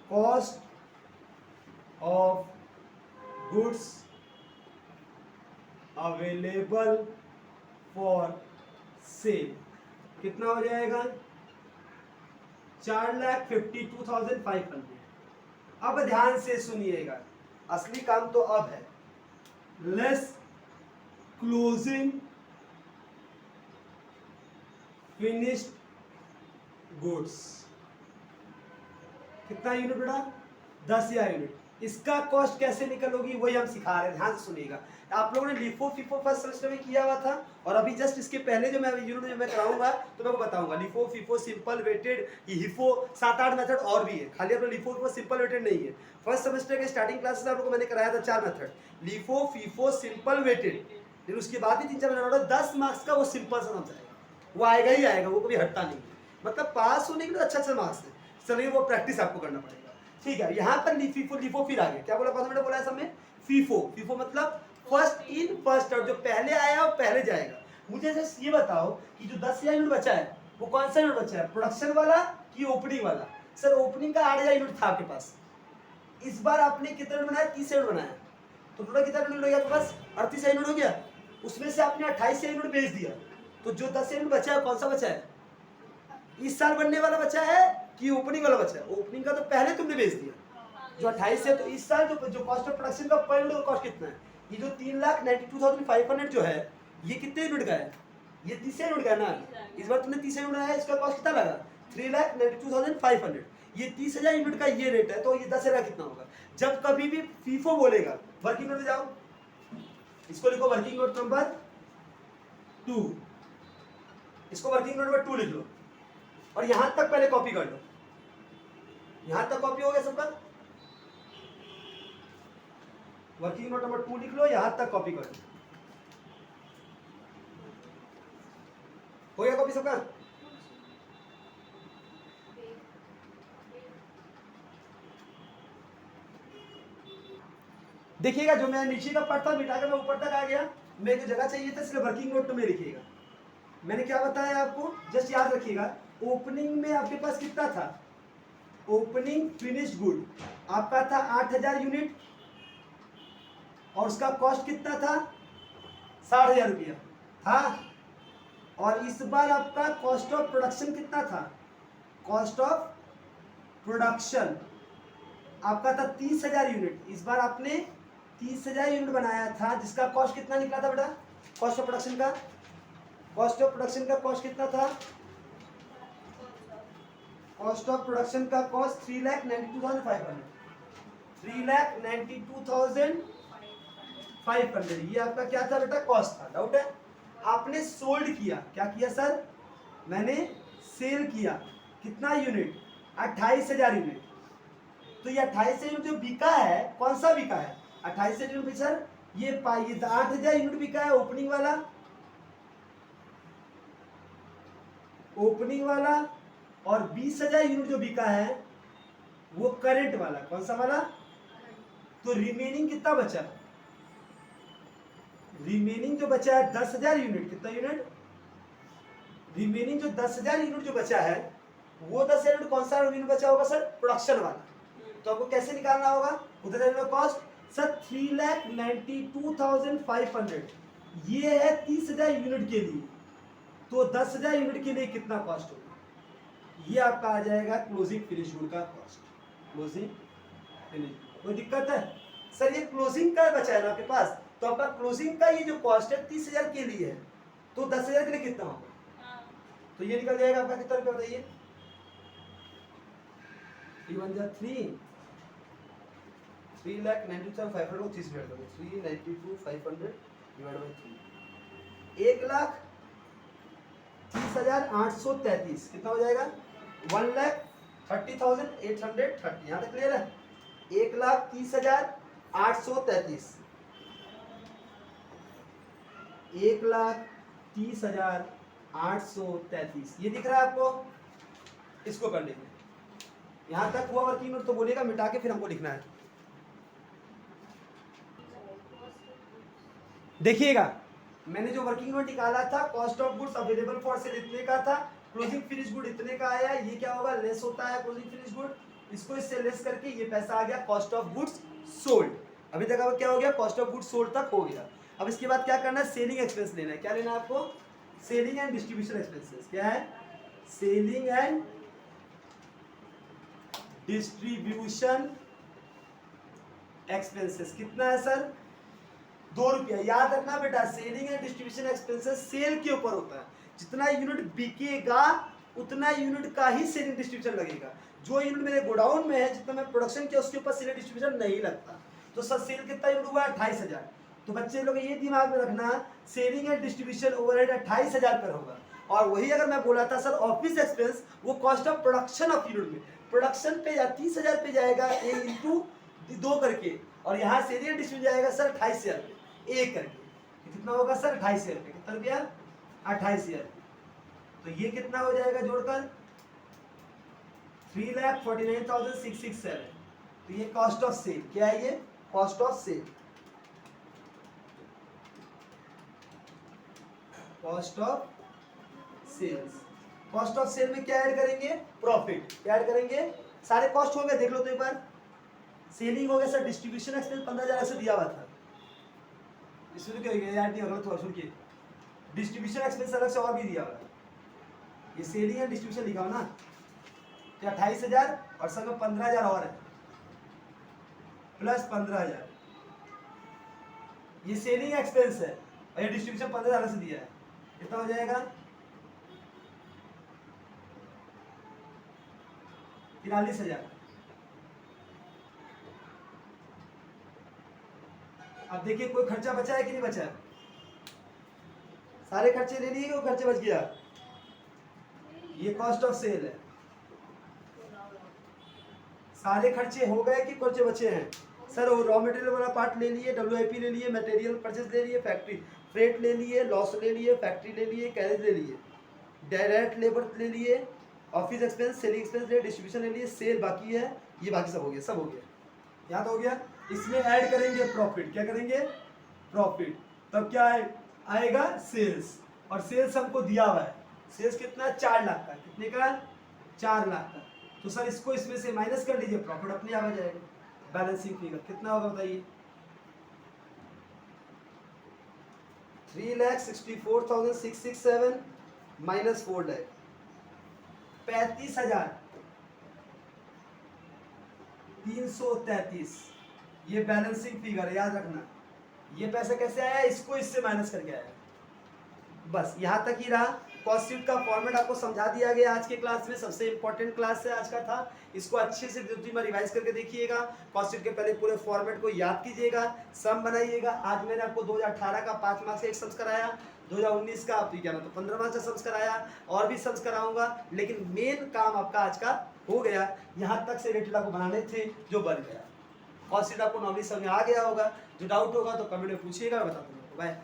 S1: Cost of goods available for cell कितना हो जाएगा? 4,52,500। अब ध्यान से सुनिएगा, असली काम तो अब है। लेस क्लोजिंग फिनिश्ड गुड्स कितना यूनिट बेटा? 10,000 यूनिट। इसका कॉस्ट कैसे निकलोगी वही हम सिखा रहे हैं, ध्यान से सुनिएगा। आप लोगों ने लिफो फीफो फर्स्ट सेमेस्टर में किया हुआ था, और अभी जस्ट इसके पहले जो मैं यूनिट जो मैं कराऊंगा तो मैं आपको बताऊंगा LIFO FIFO simple weighted HIFO 7-8 method और भी है, खाली अपना लिफो फीफो सिंपल वेटेड नहीं है। फर्स्ट सेमेस्टर के स्टार्टिंग क्लासेस आप लोगों को मैंने कराया था 4 method LIFO FIFO simple weighted, फिर उसके बाद ही 3-4 मेथड 10 मार्क्स का वो सिंपल सा समझाएगा, वो आएगा ही आएगा, वो कभी हटता नहीं है। मतलब पास होने के लिए अच्छा मार्क्स है, चलिए वो प्रैक्टिस आपको करना पड़ेगा। ठीक है, यहाँ पर लिफो लिफो फिर आगे क्या बोला, 5 मिनट बोला है सब में फीफो, फीफो मतलब फर्स्ट इन फर्स्ट आउट, जो पहले आया वो पहले जाएगा। मुझे जस्ट ये बताओ कि जो 10,000 यूनिट बचा है वो कौन सा यूनिट बचा है, प्रोडक्शन वाला कि ओपनिंग वाला? सर ओपनिंग का 8,000 यूनिट था आपके पास, इस बार आपने कितना यूनिट बनाया, 30 यूनिट बनाया, तो टोटल कितना यूनिट हो गया आपके पास, 38 यूनिट हो गया। उसमें से आपने 28 यूनिट बेच दिया, तो जो 10 यूनिट बचा है कौन सा बचा है, इस साल बनने वाला बचा है कि ओपनिंग वाला बचा है? ओपनिंग का तो पहले तुमने बेच दिया, जो 28 है, तो इस साल जो कॉस्ट ऑफ प्रोडक्शन का पर यूनिट का कॉस्ट कितना है, ये जो 3,92,500 जो है ये कितने यूनिट का है, ये 30 यूनिट का है ना। इस बार तुमने 30 यूनिट बनाया, इसका कॉस्ट कितना लगा, 3,92,500। ये 30,000 यूनिट का ये रेट है, तो ये 10,000 कितना होगा। जब कभी भी फीफो बोलेगा, वर्किंग नोट में जाओ, इसको लिखो वर्किंग नोट नंबर 2, इसको वर्किंग नोट नंबर 2 लिख लो, और यहां तक पहले कॉपी कर लो, यहां तक कॉपी हो गया सबका, वर्किंग नोट नंबर 2 लिख लो, यहां तक कॉपी कर लो, हो गया कॉपी सबका। देखिएगा जो मैं नीचे का पार्ट था मिटा कर मैं ऊपर तक आ गया, मेरे को जगह चाहिए था इसलिए वर्किंग नोट में लिखिएगा। मैंने क्या बताया आपको, जस्ट याद रखिएगा, ओपनिंग में आपके पास कितना था, ओपनिंग फिनिश्ड गुड आपका था 8,000 यूनिट, और उसका कॉस्ट कितना था, 60,000 रुपया था। और इस बार आपका कॉस्ट ऑफ प्रोडक्शन कितना था, कॉस्ट ऑफ प्रोडक्शन आपका था 30,000 यूनिट, इस बार आपने 30,000 यूनिट बनाया था, जिसका कॉस्ट कितना निकला था बेटा, कॉस्ट ऑफ प्रोडक्शन का, कॉस्ट ऑफ प्रोडक्शन का कॉस्ट कितना था, कॉस्ट ऑफ प्रोडक्शन का कॉस्ट 3,92,500, 3,92,500, ये आपका क्या था बेटा, कॉस्ट था। डाउट है, आपने सोल्ड किया, क्या किया सर, मैंने सेल किया, कितना यूनिट, 28,000 यूनिट। तो ये 28,000 यूनिट जो बिका है, कौन सा बिका है, 28,000 यूनिट सर, ये 8,000 यूनिट बिका है ओपनिंग वाला, ओपनिंग वाला, और 20,000 यूनिट जो बिका है वो करंट वाला, कौन सा वाला। तो रिमेनिंग कितना बचा, रिमेनिंग जो बचा है 10,000 यूनिट, कितना यूनिट, रिमेनिंग जो 10,000 यूनिट जो बचा है वो 10,000 यूनिट कौन सा यूनिट बचा होगा सर, प्रोडक्शन वाला। तो आपको कैसे निकालना होगा, उधर कॉस्ट सर 3,92,500, ये है 30,000 यूनिट के लिए, तो 10,000 यूनिट के लिए कितना कॉस्ट होगा, ये आपका आ जाएगा क्लोजिंग फिनिश गुड का कॉस्ट, क्लोजिंग फिनिश। कोई दिक्कत है सर, ये क्लोजिंग का बचा है ना आपके पास, तो आपका क्लोजिंग का ये जो कॉस्ट है 30,000 के लिए है, तो 10,000 के लिए कितना होगा, तो ये निकल जाएगा आपका कितना रुपया बताइए, 3,92,500 को 30 डिवाइड करो, 3,92,500 डिवाइड बाय 3, 1,30,833 कितना हो जाएगा, 1,30,830। यहाँ तक क्लियर है, 1,30,833, 1,30,833, ये दिख रहा है आपको, इसको कर लेंगे। यहां तक हुआ वर्किंग नोट, तो बोलिएगा मिटा के फिर हमको लिखना है। देखिएगा मैंने जो वर्किंग नोट निकाला था, cost of goods available for cell इतने का था, क्लोजिंग फिनिश गुड इतने का आया, ये क्या होगा, लेस होता है क्लोजिंग फिनिश गुड, इसको इससे लेस करके ये पैसा आ गया कॉस्ट ऑफ गुड्स सोल्ड। अभी तक अब क्या हो गया, कॉस्ट ऑफ गुड्स सोल्ड तक हो गया। अब इसके बाद क्या करना है, सेलिंग एक्सपेंस लेना है। क्या लेना है आपको, सेलिंग एंड डिस्ट्रीब्यूशन एक्सपेंसेस। क्या है, सेलिंग एंड डिस्ट्रीब्यूशन एक्सपेंसेस। कितना है सर, 2 रुपया। याद रखना बेटा, selling and distribution expenses sale के ऊपर होता है, जितना यूनिट बिकेगा उतना यूनिट का ही सेलिंग डिस्ट्रीब्यूशन लगेगा। जो यूनिट मेरे गोडाउन में है, जितना मैं प्रोडक्शन किया, उसके ऊपर सेलिंग डिस्ट्रीब्यूशन नहीं लगता। तो सर सेल कितना यूनिट हुआ? 28,000। तो बच्चे लोग ये दिमाग में रखना, सेलिंग एंड डिस्ट्रीब्यूशन ओवरहेड 28,000 पर होगा। और वही अगर मैं बोला था सर ऑफिस एक्सपेंस, वो cost of production of unit में प्रोडक्शन पे 30,000 पे जाएगा ए इंटू 2 करके, और यहाँ सेलिंग एंड डिस्ट्रीब्यूशन जाएगा सर 28,000 पे ए करके। कितना होगा सर? 28,000 पे। कितना रुपया? 28,000। तो ये कितना हो जाएगा जोड़कर? 3,49,667। तो ये कॉस्ट ऑफ सेल क्या है? ये cost of sale, cost of sales. Cost of sale में क्या ऐड करेंगे? प्रॉफिट। क्या ऐड करेंगे? सारे कॉस्ट हो गए, देख लो तो एक बार। सेलिंग हो गया सर, डिस्ट्रीब्यूशन एक्सपेंस 15,000 ऐसे दिया हुआ था, इसमें क्या याद नहीं होगा थोड़ा सुन के। डिस्ट्रीब्यूशन एक्सपेंस अलग से और भी दिया हुआ है, ये सेलिंग एंड डिस्ट्रीब्यूशन लिखा हो ना, क्या 28,000 और संग में 15,000 और है, प्लस 15,000। ये सेलिंग एक्सपेंस है और ये डिस्ट्रीब्यूशन 15,000 से दिया है। कितना हो जाएगा? 43,000। अब देखिए कोई खर्चा बचा है कि नहीं बचा है? सारे खर्चे ले लिए, कोई खर्चे बच गया? ये कॉस्ट ऑफ सेल है। सारे खर्चे हो गए कि खर्चे बचे हैं? सर वो रॉ मटेरियल वाला पार्ट ले लिए, WIP ले लिए, मटेरियल परचेज ले लिए, फैक्ट्री फ्रेट ले लिए, लॉस ले लिए, फैक्ट्री ले लिए, कैरेज ले लिए, डायरेक्ट लेबर ले लिए, ऑफिस एक्सपेंस, सेलिंग एक्सपेंस ले, डिस्ट्रीब्यूशन ले लिए, सेल बाकी है, ये बाकी सब हो गया, सब हो गया, याद हो गया। इसमें ऐड करेंगे प्रॉफिट। क्या करेंगे? प्रॉफिट। तब क्या आएगा? सेल्स। और सेल्स हमको दिया हुआ है, सेल्स कितना? 4 लाख का। कितने का? 4 लाख का। तो सर इसको इसमें से माइनस कर लीजिए, प्रॉफिट अपने आप आ जाएगा। बैलेंसिंग फिगर कितना होगा बताइए? 3,64,667 माइनस 4 लाख, 35,333। ये बैलेंसिंग फिगर है, याद रखना। ये पैसा कैसे आया? इसको इससे माइनस करके आया। बस यहाँ तक ही रहा। कॉस्ट शीट का फॉर्मेट आपको समझा दिया गया आज के क्लास में, सबसे इंपॉर्टेंट क्लास है आज का था। इसको अच्छे से 2-3 बार रिवाइज करके देखिएगा। कॉस्ट शीट के पहले पूरे फॉर्मेट को याद कीजिएगा, सम बनाइएगा। आज मैंने आपको 2018 का 5 मार्क्स का एक सम्स कराया, 2019 का आप क्या ना तो 15 मार्क्स का सम्स कराया, और भी सम्स कराऊंगा, लेकिन मेन काम आपका आज का हो गया। यहाँ तक से रेट आपको बनाने थे जो बन गया। कॉस्ट शीट आपको नॉलेज समझ में आ गया होगा। जो डाउट होगा तो कमेंट में पूछिएगा, मैं बता दूंगा। बाय।